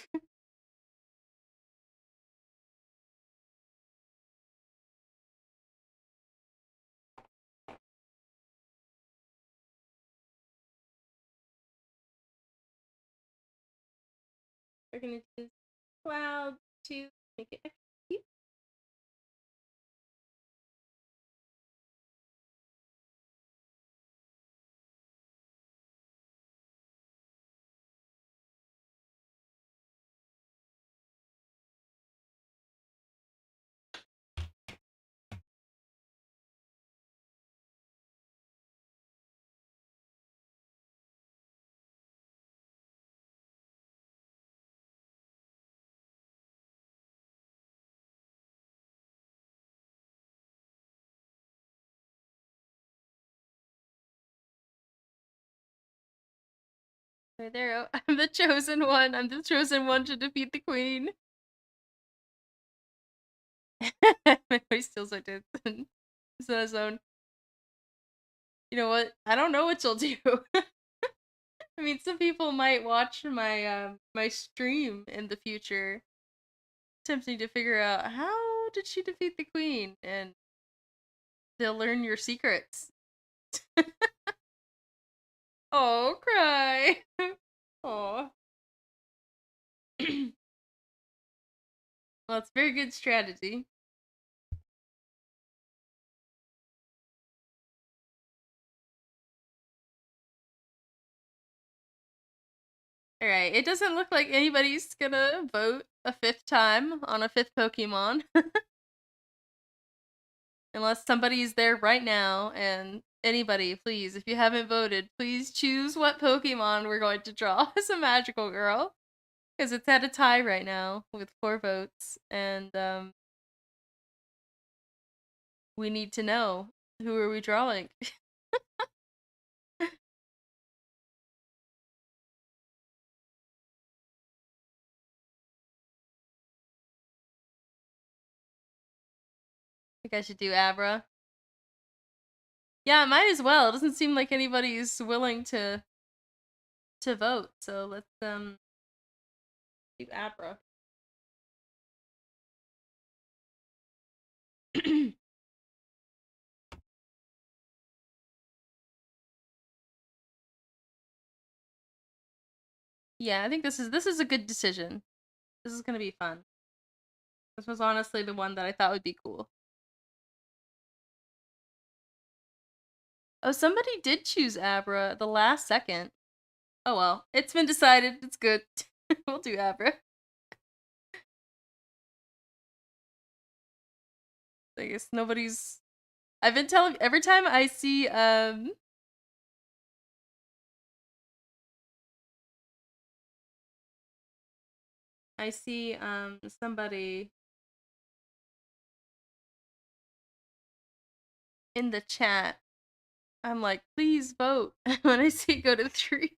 We're gonna use cloud to make it extra cute. Right there, I'm the chosen one. I'm the chosen one to defeat the queen. My voice still so tense. It's on its own. You know what? I don't know what you'll do. I mean, some people might watch my stream in the future, attempting to figure out how did she defeat the queen, and they'll learn your secrets. Oh, cry. Oh. Well, it's very good strategy. Alright, it doesn't look like anybody's gonna vote a fifth time on a fifth Pokemon. Unless somebody's there right now, and anybody, please, if you haven't voted, please choose what Pokemon we're going to draw as a magical girl. Because it's at a tie right now with 4 votes, and we need to know, who are we drawing? I think I should do Abra. Yeah, might as well. It doesn't seem like anybody's willing to vote, so let's do Abra. Yeah, I think this is a good decision. This is gonna be fun. This was honestly the one that I thought would be cool. Oh, somebody did choose Abra at the last second. Oh well, it's been decided. It's good. We'll do Abra. I guess nobody's. I've been telling every time I see somebody in the chat, I'm like, please vote. When I see it go to 3.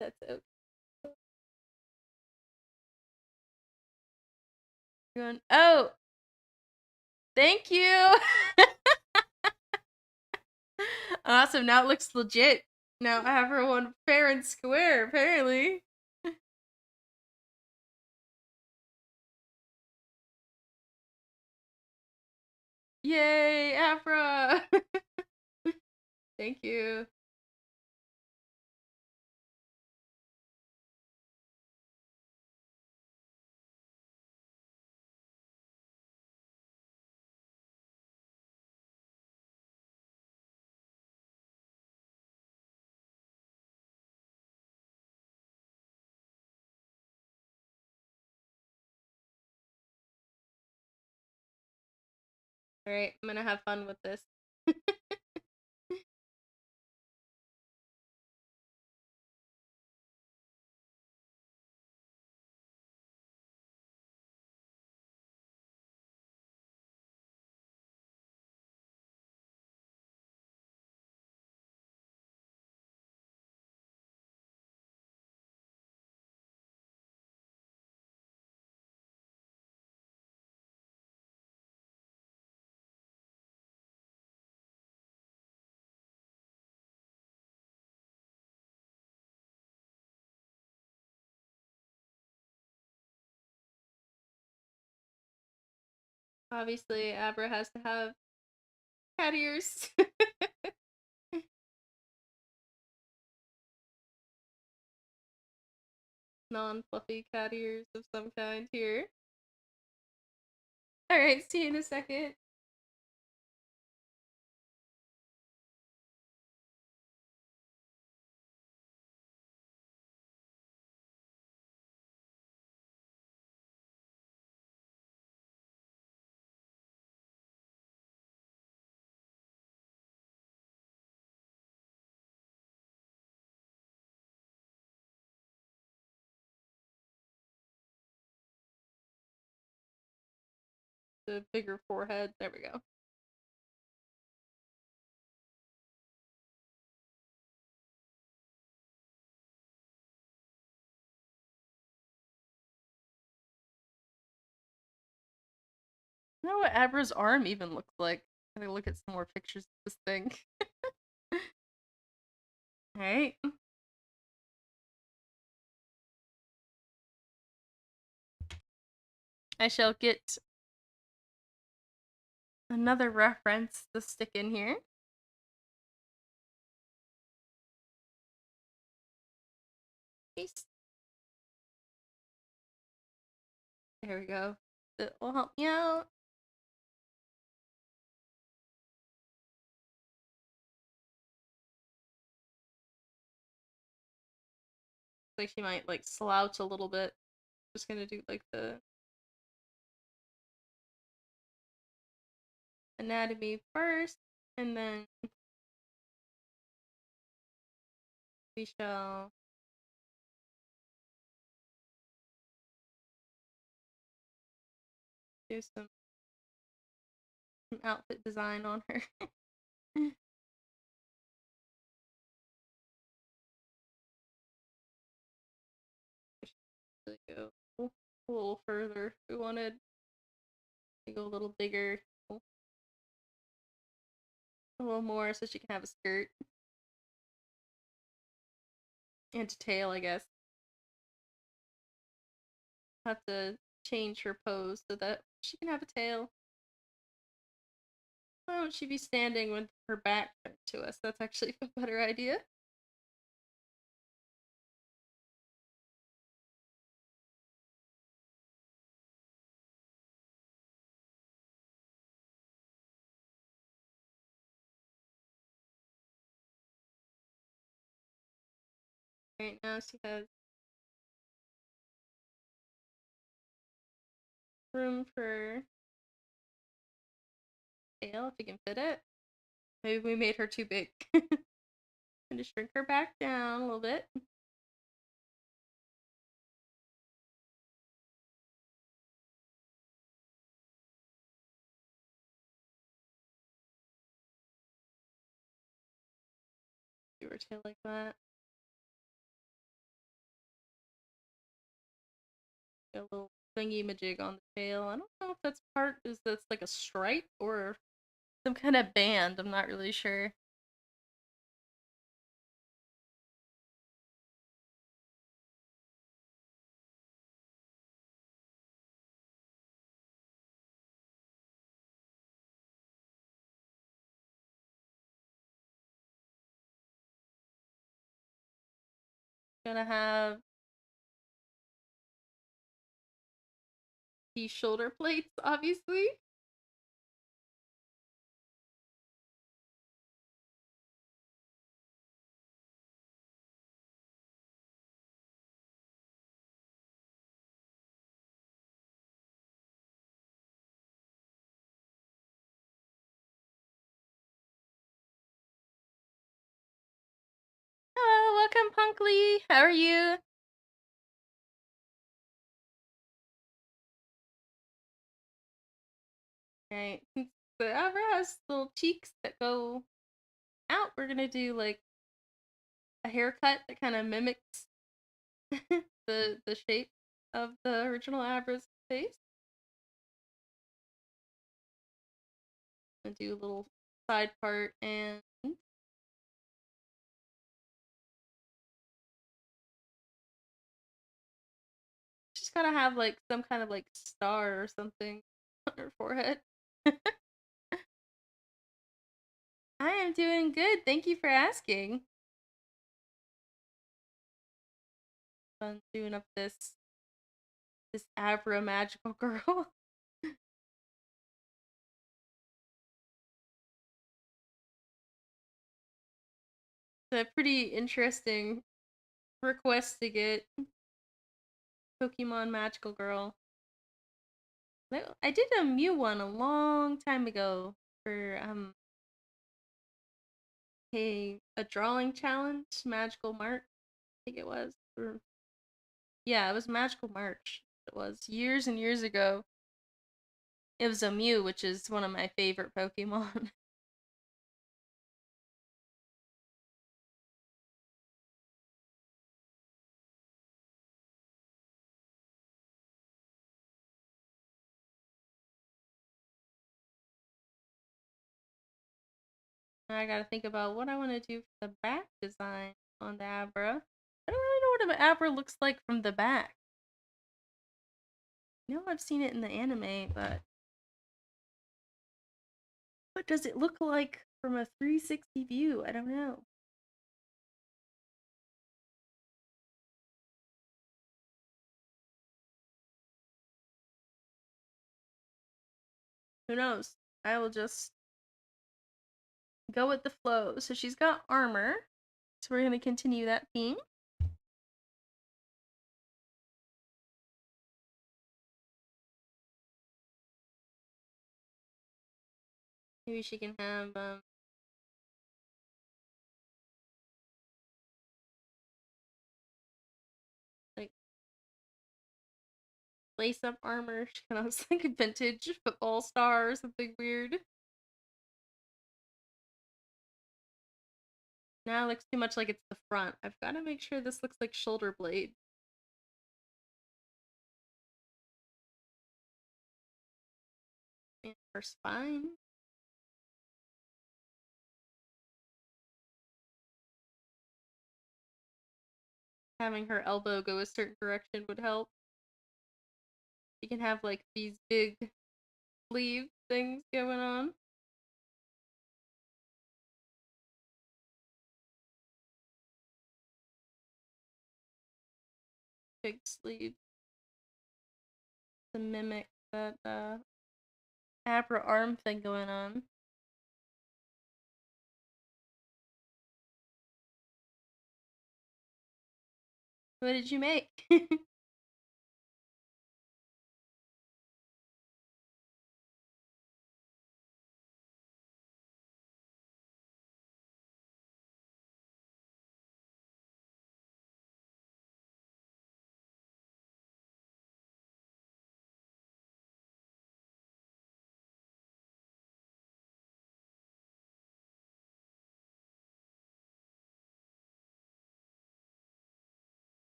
That's okay. Going, oh, thank you. Awesome. Now it looks legit. Now I have her one fair and square, apparently. Yay, Afra. Thank you. All right, I'm gonna have fun with this. Obviously, Abra has to have cat ears. Non-fluffy cat ears of some kind here. Alright, see you in a second. The bigger forehead. There we go. I don't know what Abra's arm even looks like. I'm gonna look at some more pictures of this thing. Alright. I shall get another reference to stick in here. Paste. There we go. It will help me out. Like she might like slouch a little bit. Just gonna do like the anatomy first, and then we shall do some outfit design on her. Go a little further. We wanted to go a little bigger, a little more, so she can have a skirt and a tail, I guess. Have to change her pose so that she can have a tail. Why don't she be standing with her back turned to us? That's actually a better idea. Right now she has room for tail if you can fit it. Maybe we made her too big. And to shrink her back down a little bit. Do her tail like that. A little thingy majig on the tail. I don't know if that's that's like a stripe or some kind of band. I'm not really sure. Gonna have these shoulder plates, obviously. Hello, welcome, Punkly. How are you? Right. Since the Abra has little cheeks that go out, we're gonna do like a haircut that kind of mimics the shape of the original Abra's face. And do a little side part and she's gotta have like some kind of like star or something on her forehead. I am doing good. Thank you for asking. Fun doing up this Abra magical girl. It's a pretty interesting request to get Pokemon magical girl. I did a Mew one a long time ago for a drawing challenge, Magical March, I think it was. Or yeah, it was Magical March. It was years and years ago. It was a Mew, which is one of my favorite Pokemon. I gotta think about what I want to do for the back design on the Abra. I don't really know what an Abra looks like from the back. I know I've seen it in the anime, but what does it look like from a 360 view? I don't know. Who knows? I will just go with the flow. So she's got armor. So we're going to continue that theme. Maybe she can have like lace up armor. She kind of looks like a vintage football star or something weird. Now it looks too much like it's the front. I've got to make sure this looks like shoulder blade. And her spine. Having her elbow go a certain direction would help. You can have like these big sleeve things going on. Big sleeve to mimic that Abra arm thing going on. What did you make?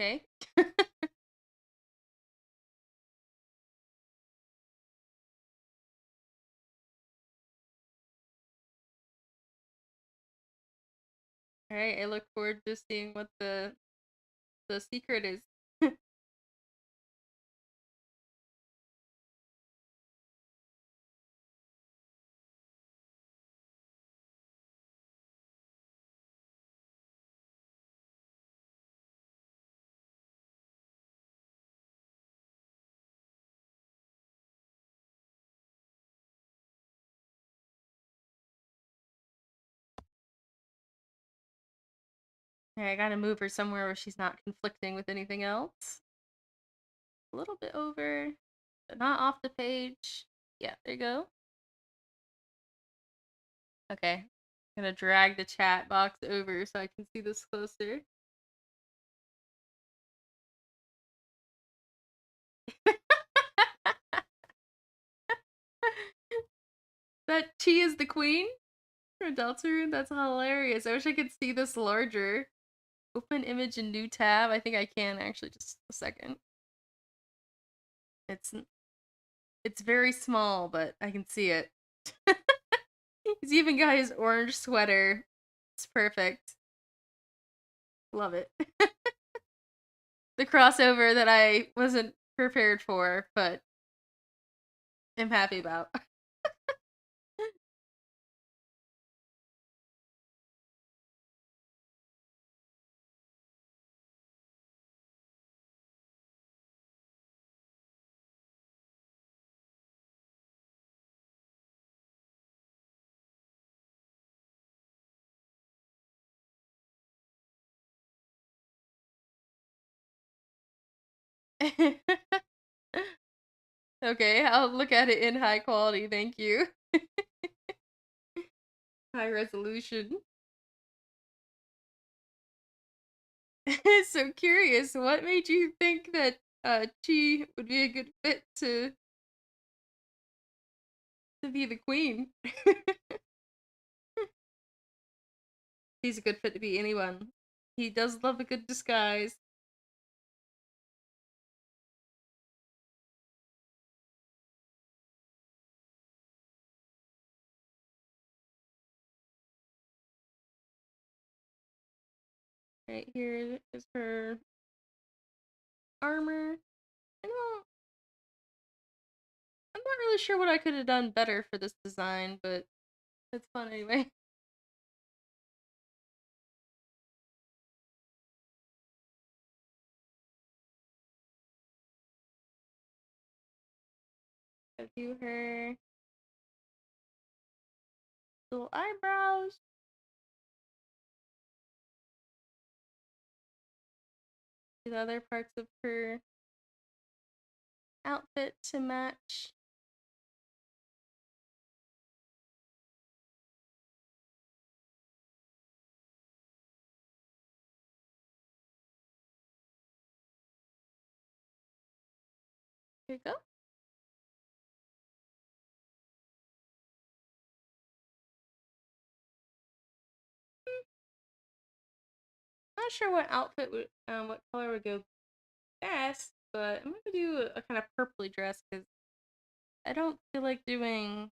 Okay. Alright, I look forward to seeing what the secret is. Alright, I gotta move her somewhere where she's not conflicting with anything else. A little bit over, but not off the page. Yeah, there you go. Okay. I'm gonna drag the chat box over so I can see this closer. That she is the queen for Deltarune? That's hilarious. I wish I could see this larger. Open image in new tab. I think I can actually, just a second. It's very small, but I can see it. He's even got his orange sweater. It's perfect. Love it. The crossover that I wasn't prepared for, but I'm happy about. Okay, I'll look at it in high quality, thank you. High resolution. So curious, what made you think that Chi would be a good fit to be the queen? He's a good fit to be anyone. He does love a good disguise. Right here is her armor. I don't, I'm not really sure what I could have done better for this design, but it's fun anyway. I do her little eyebrows. The other parts of her outfit to match. Here you go. Not sure what outfit would, what color would go best, but I'm gonna do a kind of purpley dress because I don't feel like doing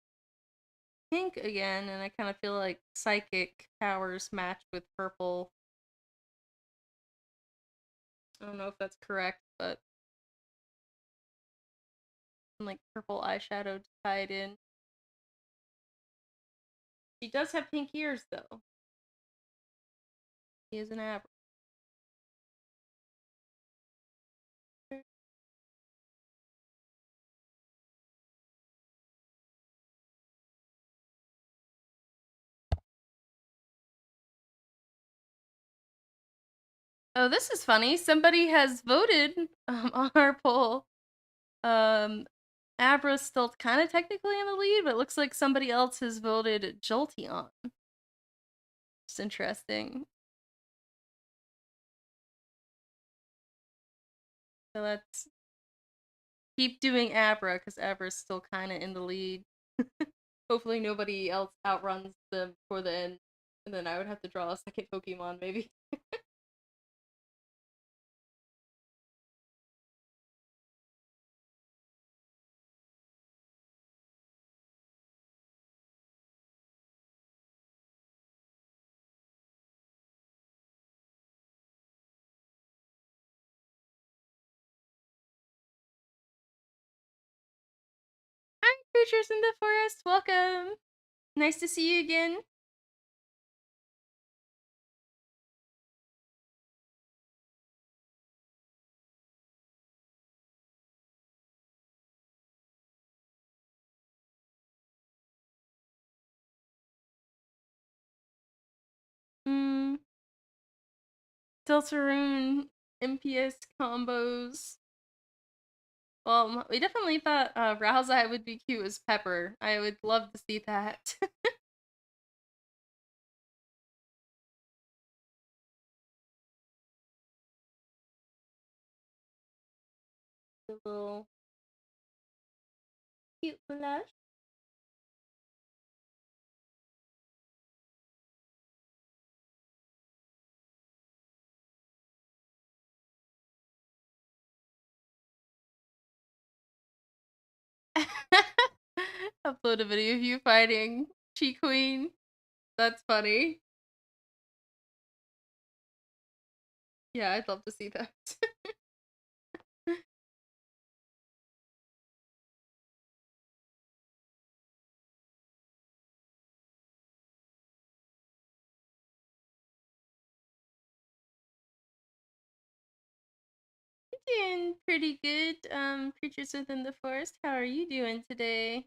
pink again, and I kind of feel like psychic powers match with purple. I don't know if that's correct, but like purple eyeshadow tied in. She does have pink ears though. He is an average. Oh, this is funny. Somebody has voted on our poll. Abra's still kind of technically in the lead, but it looks like somebody else has voted Jolteon. It's interesting. So let's keep doing Abra because Abra's still kind of in the lead. Hopefully nobody else outruns them before the end, and then I would have to draw a second Pokemon maybe. creatures in the forest, welcome. Nice to see you again. Deltarune MPS combos. Well, we definitely thought Ralzai would be cute as Pepper. I would love to see that. The little cute blush. Upload a video of you fighting Chi Queen. That's funny. Yeah, I'd love to see that. Doing pretty good. Creatures within the forest. How are you doing today?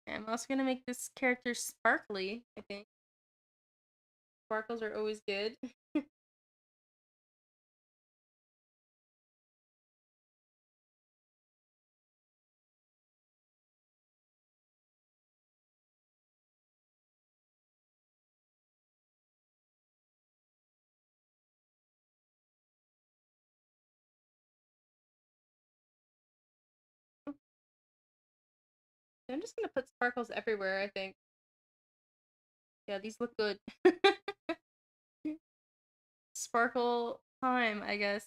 I'm also gonna make this character sparkly, I think. Sparkles are always good. I'm just gonna put sparkles everywhere, I think. Yeah, these look good. Sparkle time, I guess.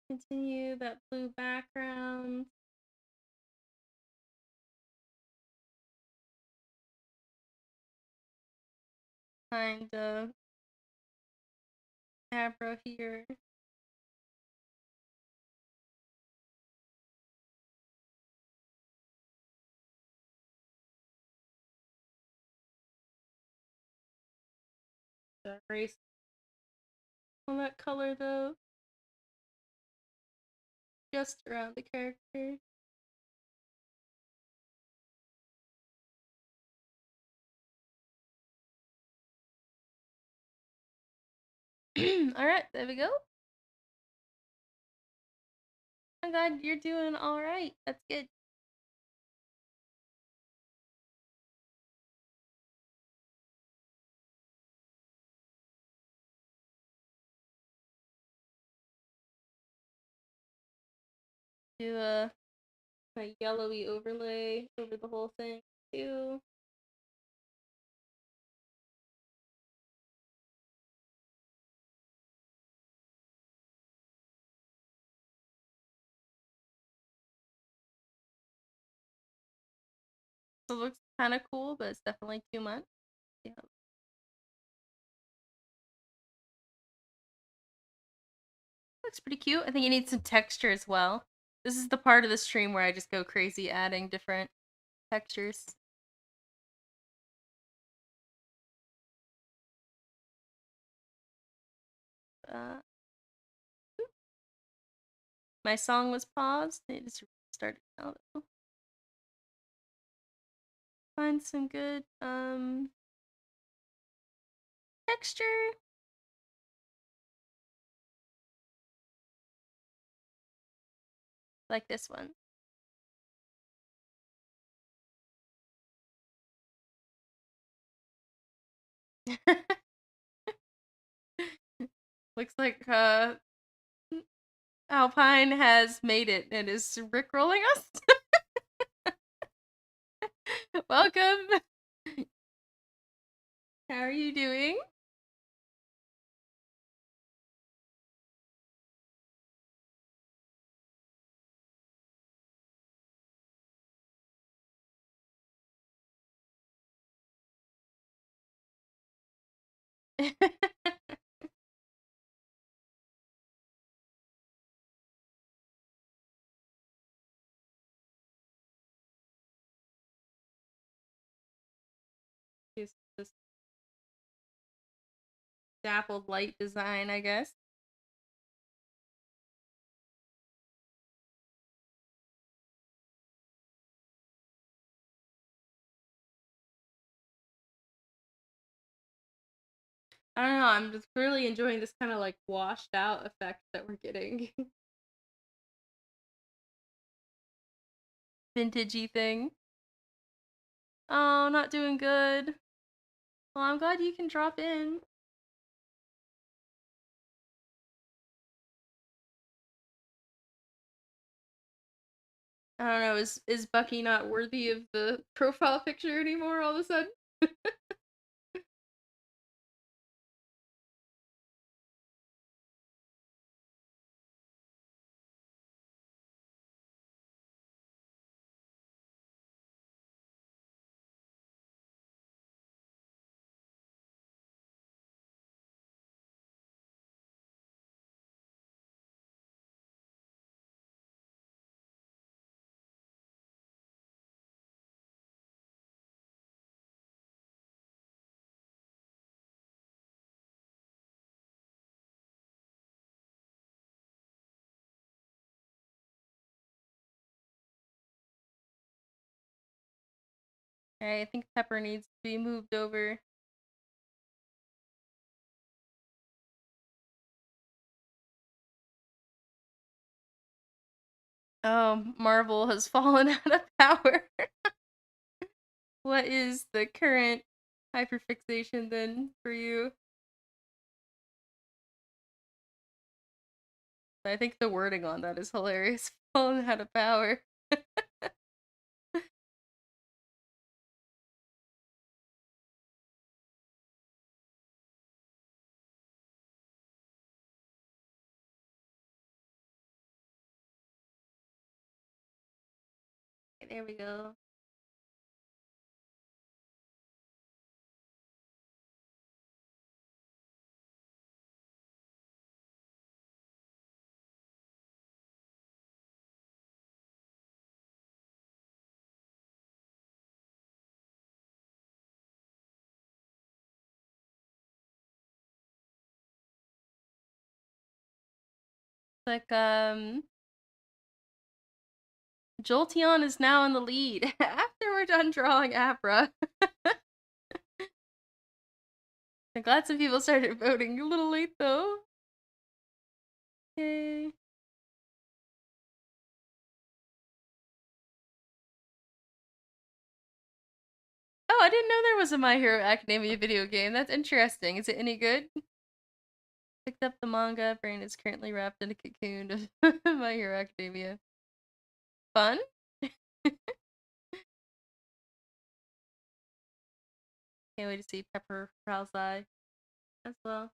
Continue that blue background. Kind of Abra here. Erase all that color though. Just around the character. Alright, there we go. I'm glad you're doing alright. That's good. Do a yellowy overlay over the whole thing too. So it looks kind of cool, but it's definitely too much. Yeah. Looks pretty cute. I think it needs some texture as well. This is the part of the stream where I just go crazy adding different textures. Uh, my song was paused. It just started now though. Find some good texture. Like this one. Looks like Alpine has made it and is rickrolling us. Welcome. How are you doing? Just this dappled light design, I guess. I don't know, I'm just really enjoying this kind of like washed out effect that we're getting. Vintagey thing. Oh, not doing good. Well, I'm glad you can drop in. I don't know, is Bucky not worthy of the profile picture anymore all of a sudden? Alright, I think Pepper needs to be moved over. Oh, Marvel has fallen out of power. What is the current hyperfixation then for you? I think the wording on that is hilarious. Fallen out of power. Okay, there we go. Like, Jolteon is now in the lead after we're done drawing Abra. I'm glad some people started voting a little late though. Yay. Oh, I didn't know there was a My Hero Academia video game. That's interesting. Is it any good? Picked up the manga. Brain is currently wrapped in a cocoon of My Hero Academia. Fun? Can't wait to see Pepper Prowl's eye as well.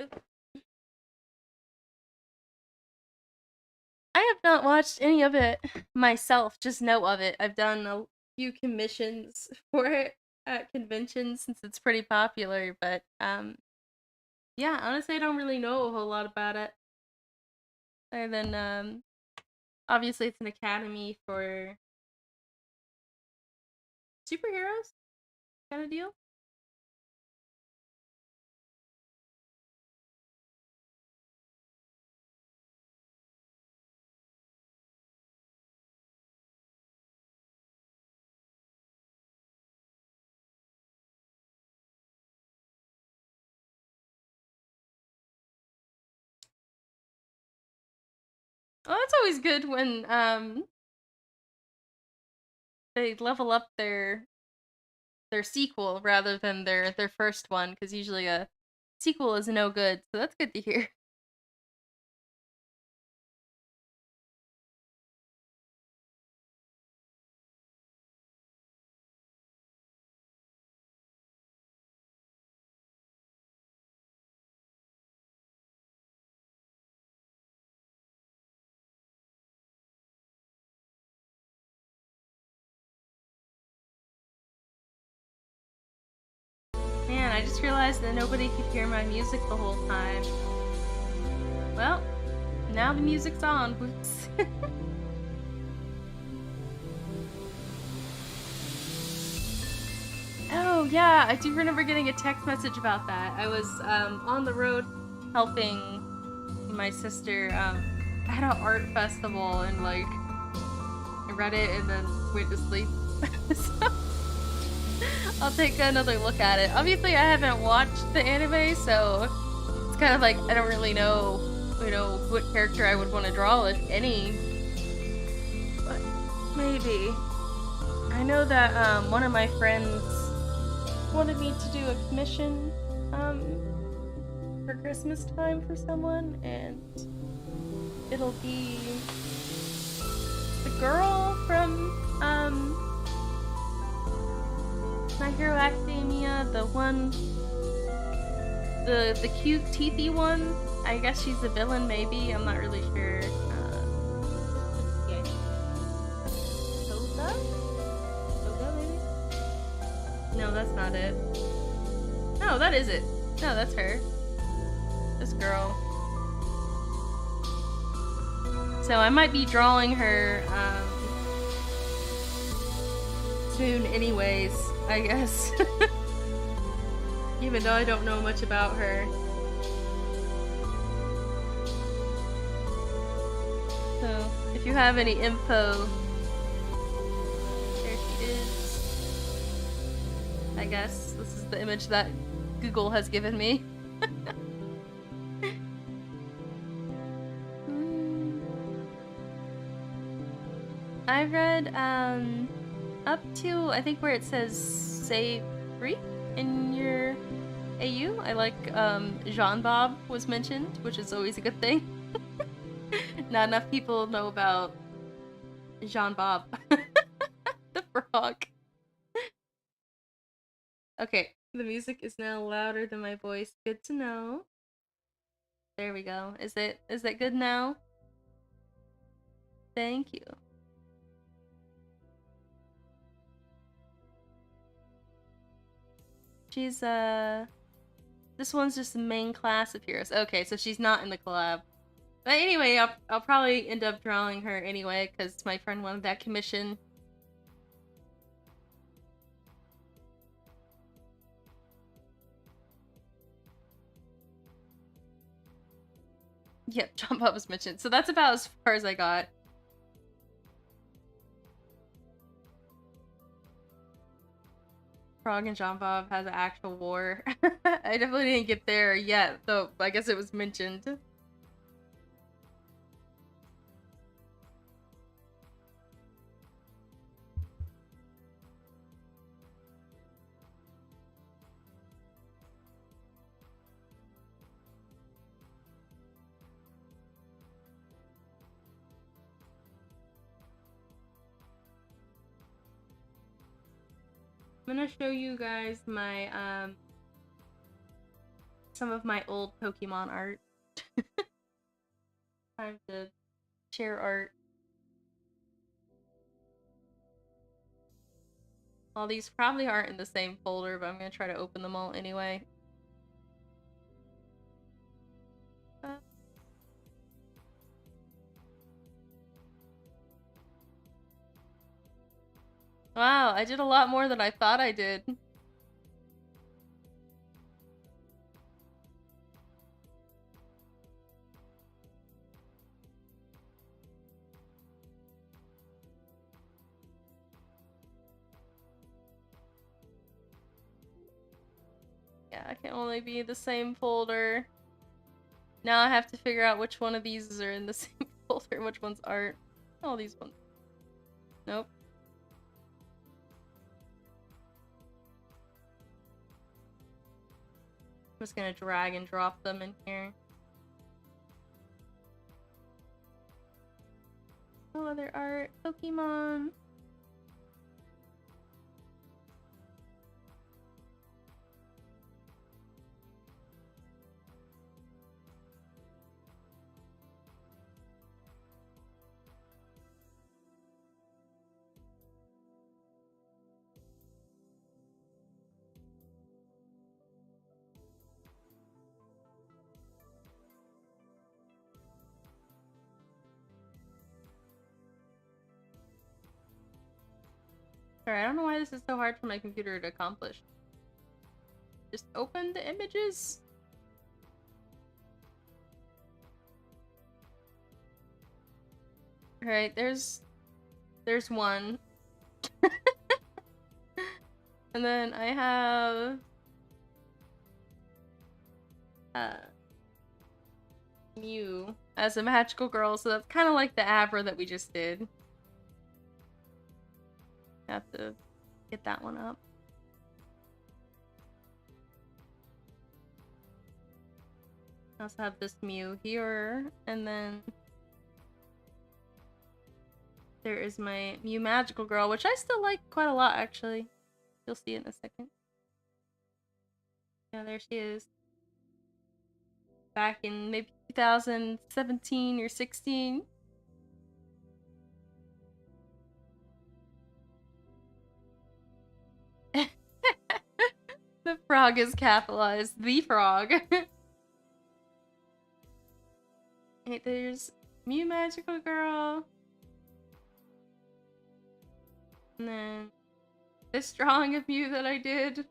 Oop. I have not watched any of it myself, just know of it. I've done a few commissions for it at conventions since it's pretty popular, but yeah, honestly I don't really know a whole lot about it. Other than obviously it's an academy for superheroes kind of deal. Well, that's always good when they level up their sequel rather than their first one, because usually a sequel is no good. So that's good to hear. man, I just realized that nobody could hear my music the whole time. Well, now the music's on. Whoops. Oh, yeah, I do remember getting a text message about that. I was on the road helping my sister at an art festival, and like I read it and then went to sleep. So I'll take another look at it. Obviously, I haven't watched the anime, so it's kind of like I don't really know, what character I would want to draw, if any. But maybe. I know that one of my friends wanted me to do a commission for Christmas time for someone, and it'll be the girl from My Hero Academia, the one, the cute teethy one. I guess she's the villain, maybe. I'm not really sure. Soda? Soda, maybe? No, that's not it. No, that is it. No, that's her. This girl. So I might be drawing her soon anyways, I guess. Even though I don't know much about her. So, if you have any info, there she is. I guess this is the image that Google has given me. I read up to, I think, where it says say free in your AU. I like Jean Bob was mentioned, which is always a good thing. Not enough people know about Jean Bob. The frog. Okay, the music is now louder than my voice. Good to know. There we go. Is it good now? Thank you. She's this one's just the main class of heroes. Okay, so she's not in the collab. But anyway, I'll probably end up drawing her anyway, because my friend wanted that commission. Yep, John Bob was mentioned. So that's about as far as I got. Frog and John Bob has an actual war. I definitely didn't get there yet, though I guess it was mentioned. I'm gonna show you guys my some of my old Pokemon art. Time to share art. Well, these probably aren't in the same folder, but I'm gonna try to open them all anyway. Wow, I did a lot more than I thought I did. Yeah, I can only be the same folder. Now I have to figure out which one of these are in the same folder, which ones aren't. All these ones. Nope. I'm just gonna drag and drop them in here. No other art. Pokemon. Sorry, I don't know why this is so hard for my computer to accomplish. Just open the images. Alright, there's one. And then I have Mew as a magical girl, so that's kind of like the Abra that we just did. Have to get that one up. I also have this Mew here, and then there is my Mew magical girl, which I still like quite a lot, actually. You'll see it in a second. Yeah, there she is. Back in maybe 2017 or 16. The frog is capitalized. The frog. Hey, there's Mew magical girl. And then this drawing of Mew that I did.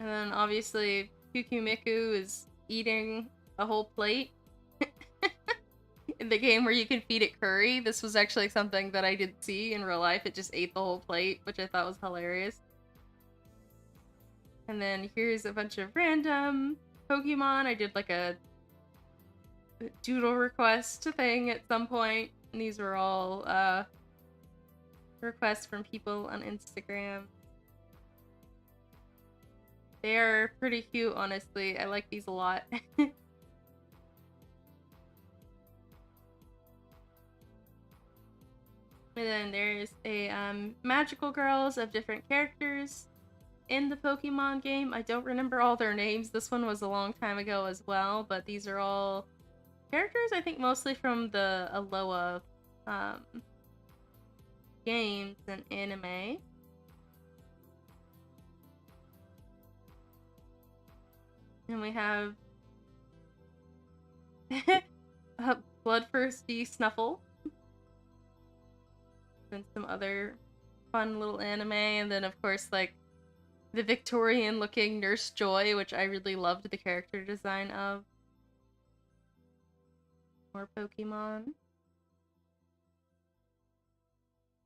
And then obviously Miku is eating a whole plate. In the game where you can feed it curry, this was actually something that I did see in real life. It just ate the whole plate, which I thought was hilarious. And then here's a bunch of random Pokemon. I did like a doodle request thing at some point. And these were all requests from people on Instagram. They are pretty cute, honestly. I like these a lot. And then there's a magical girls of different characters in the Pokemon game. I don't remember all their names. This one was a long time ago as well, but these are all characters, I think mostly from the Alola games and anime. And we have a Bloodthirsty Snuffle. And some other fun little anime, and then of course like the Victorian looking Nurse Joy, which I really loved the character design of. More Pokemon.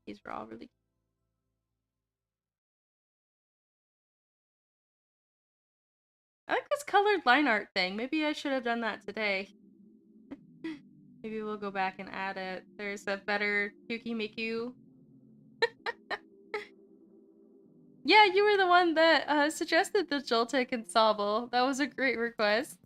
These were all really cute. I like this colored line art thing. Maybe I should have done that today. Maybe we'll go back and add it. There's a better Miku. Yeah, you were the one that suggested the Joltik and Sobble. That was a great request.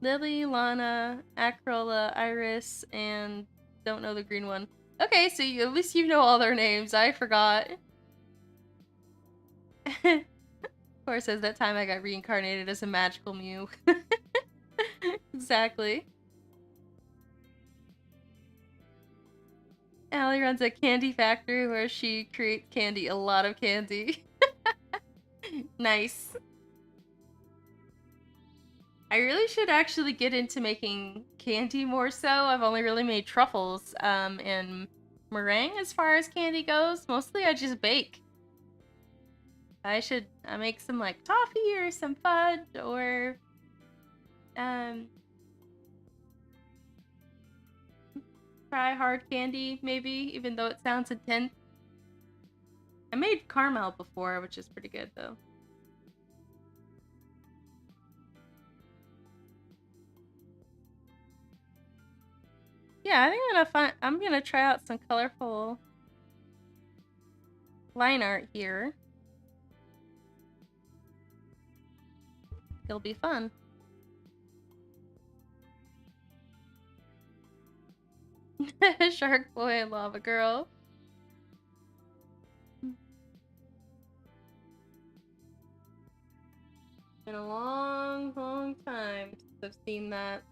Lily, Lana, Acrola, Iris, and don't know the green one. Okay, so at least you know all their names. I forgot. Of course, as that time I got reincarnated as a magical Mew. Exactly. Allie runs a candy factory where she creates candy, a lot of candy. Nice. I really should actually get into making candy more so. I've only really made truffles and meringue as far as candy goes. Mostly I just bake. I should make some like toffee or some fudge or try hard candy maybe, even though it sounds intense. I made caramel before, which is pretty good though. Yeah, I think I'm gonna try out some colorful line art here. It'll be fun. Shark Boy and Lava Girl. Been a long, long time since I've seen that.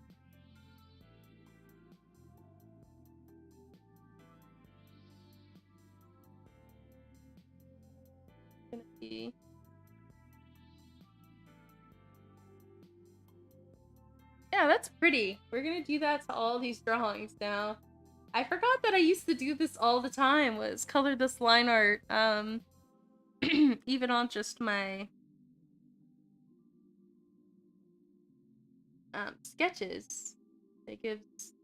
Gonna be. Yeah, that's pretty. We're gonna do that to all these drawings now. I forgot that I used to do this all the time, was color this line art, even on just my sketches. It gives,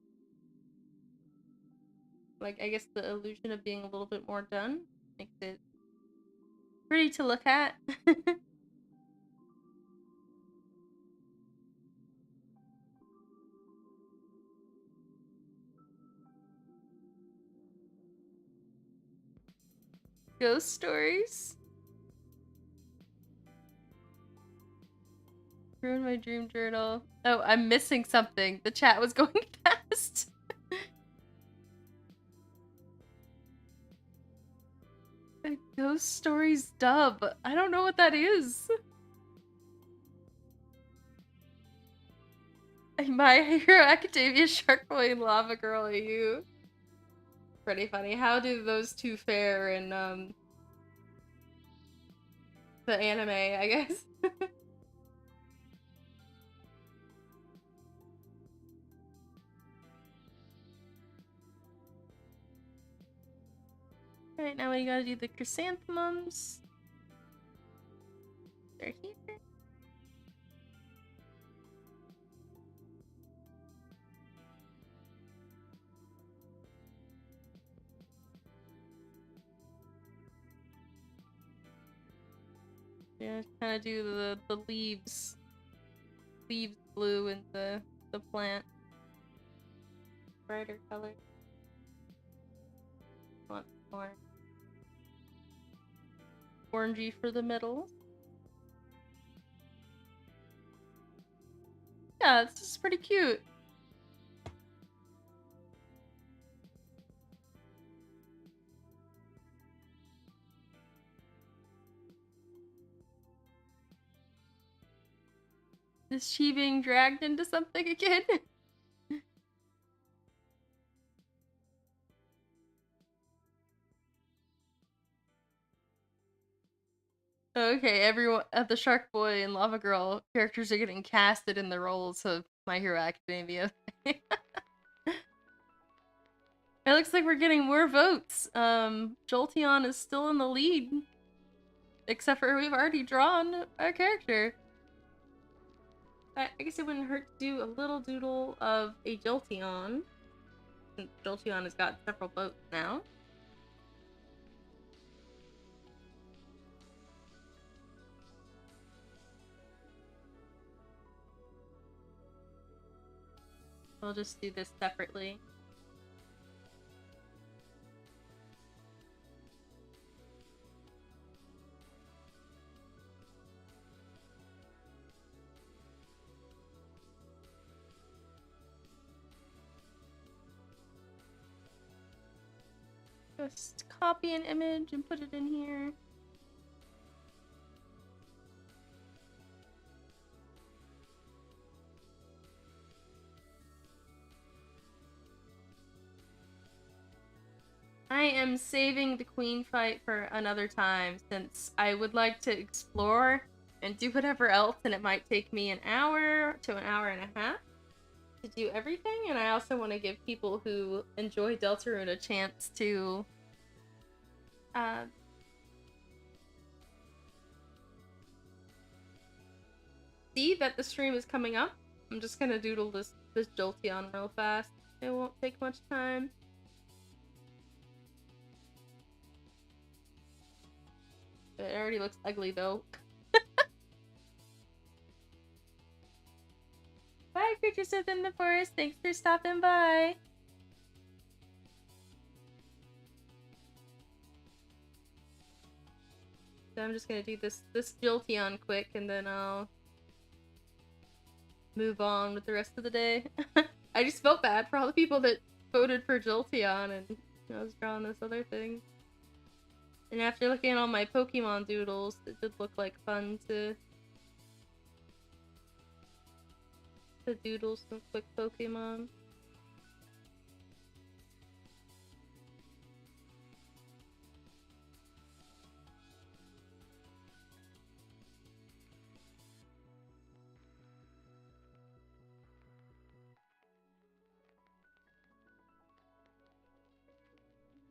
like, I guess the illusion of being a little bit more done. Makes it pretty to look at. Ghost stories. Ruined my dream journal. Oh, I'm missing something. The chat was going fast. The Ghost Stories dub. I don't know what that is. My Hero Academia, Shark Boy, and Lava Girl AU. Pretty funny. How do those two fare in the anime, I guess? Alright, now we gotta do the chrysanthemums. They're here. Yeah, kind of do the leaves blue and the plant brighter color. Want more orangey for the middle. Yeah, this is pretty cute. Is she being dragged into something again? Okay, everyone, the Shark Boy and Lava Girl characters are getting casted in the roles of My Hero Academia. It looks like we're getting more votes. Jolteon is still in the lead. Except for we've already drawn a character. I guess it wouldn't hurt to do a little doodle of a Jolteon. Since Jolteon has got several votes now. I'll just do this separately. Just copy an image and put it in here. I am saving the queen fight for another time, since I would like to explore and do whatever else, and it might take me an hour to an hour and a half to do everything, and I also want to give people who enjoy Deltarune a chance to see that the stream is coming up. I'm just gonna doodle this Jolteon real fast. It won't take much time. It already looks ugly though. Bye, creatures within the forest. Thanks for stopping by. So I'm just gonna do this Jolteon quick, and then I'll move on with the rest of the day. I just felt bad for all the people that voted for Jolteon, and I was drawing this other thing. And after looking at all my Pokemon doodles, it did look like fun to doodle some quick Pokemon.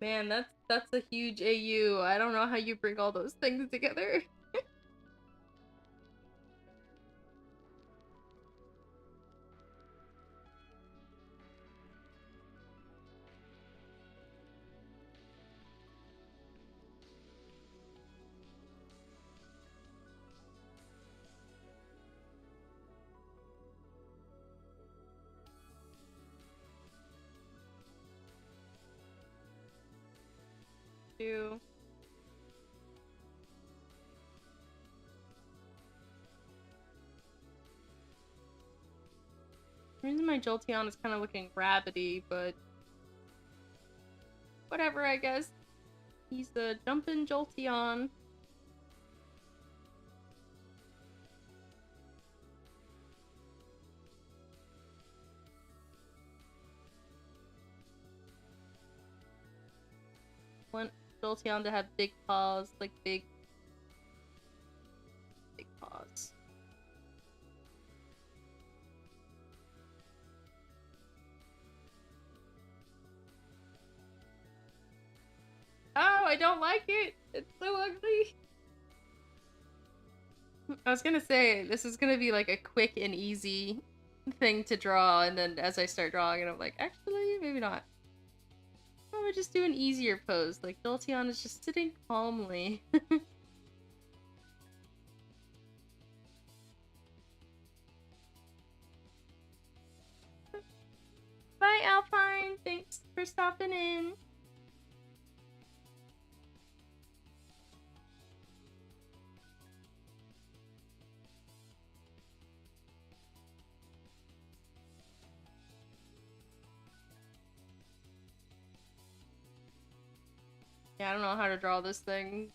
Man, that's a huge AU. I don't know how you bring all those things together. Do. The reason my Jolteon is kind of looking rabbity, but whatever, I guess. He's the jumpin' Jolteon. Want Jolteon to have big paws, like big paws. Oh, I don't like it! It's so ugly! I was gonna say, this is gonna be like a quick and easy thing to draw, and then as I start drawing it, I'm like, actually, maybe not. I'm gonna just do an easier pose, like Jolteon is just sitting calmly. Bye, Alpine! Thanks for stopping in! Yeah, I don't know how to draw this thing.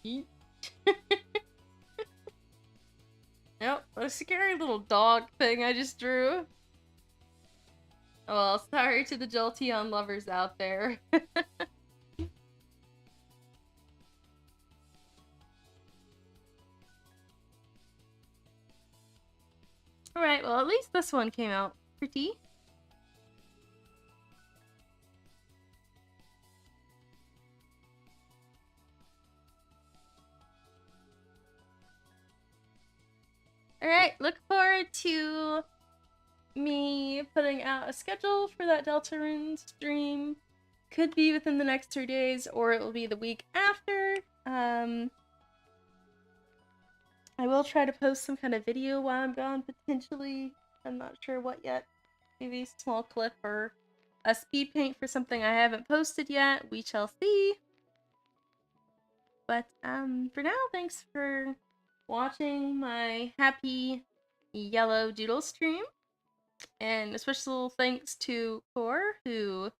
Nope, a scary little dog thing I just drew. Oh, well, sorry to the Jolteon lovers out there. Alright, well, at least this one came out pretty. Alright, look forward to me putting out a schedule for that Deltarune stream. Could be within the next 2 days, or it will be the week after. I will try to post some kind of video while I'm gone, potentially. I'm not sure what yet. Maybe a small clip or a speed paint for something I haven't posted yet. We shall see. But for now, thanks for watching my happy yellow doodle stream. And a special thanks to Core, who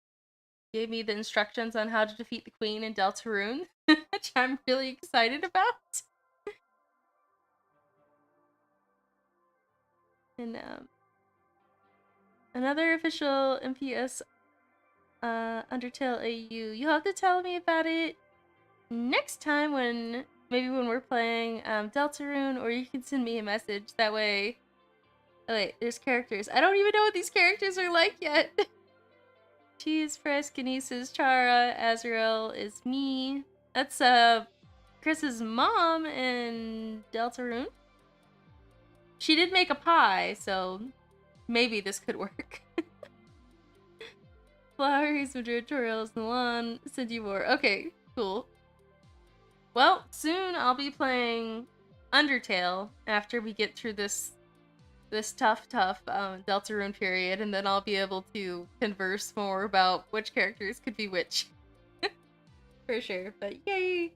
gave me the instructions on how to defeat the queen in Deltarune, which I'm really excited about. And another official MPS Undertale AU. You'll have to tell me about it next time when we're playing Deltarune, or you can send me a message. That way. Oh wait, there's characters. I don't even know what these characters are like yet. Cheese, Fresh, Kinesis, Chara, Azrael is me. That's Chris's mom in Deltarune. She did make a pie, so maybe this could work. Flowers, Madrid, tutorials, Milan, Cindy War. Okay, cool. Well, soon I'll be playing Undertale after we get through this tough Deltarune period, and then I'll be able to converse more about which characters could be which. For sure. But yay!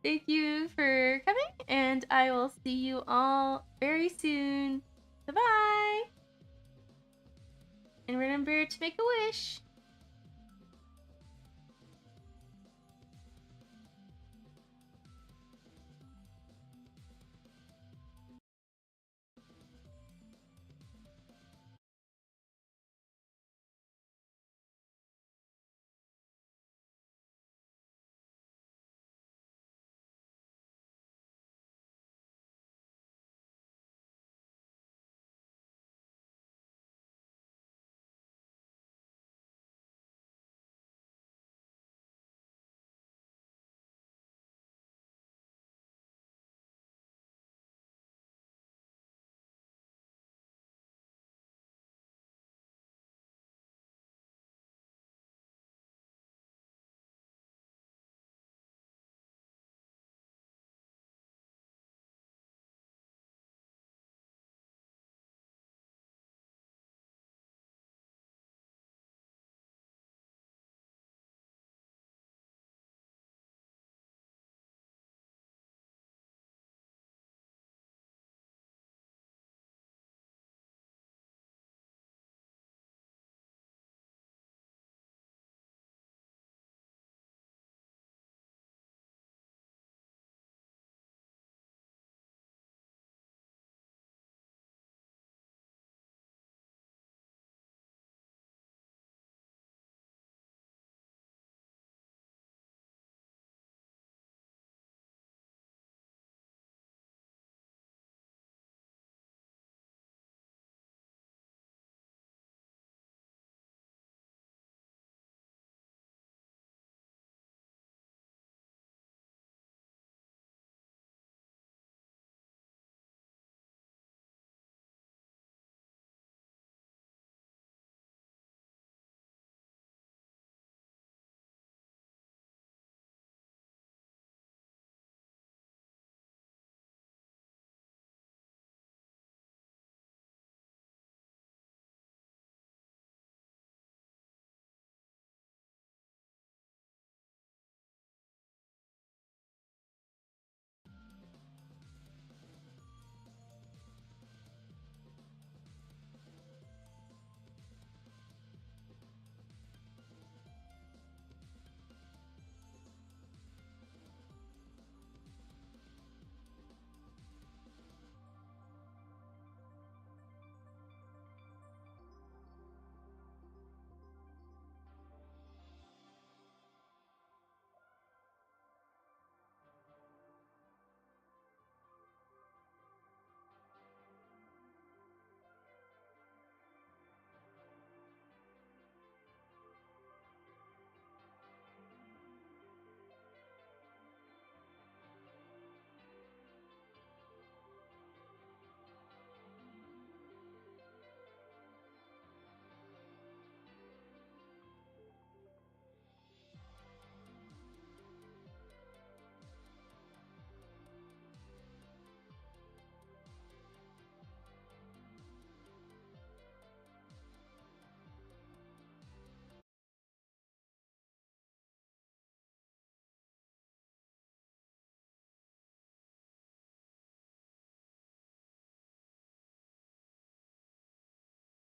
Thank you for coming, and I will see you all very soon. Bye-bye! And remember to make a wish!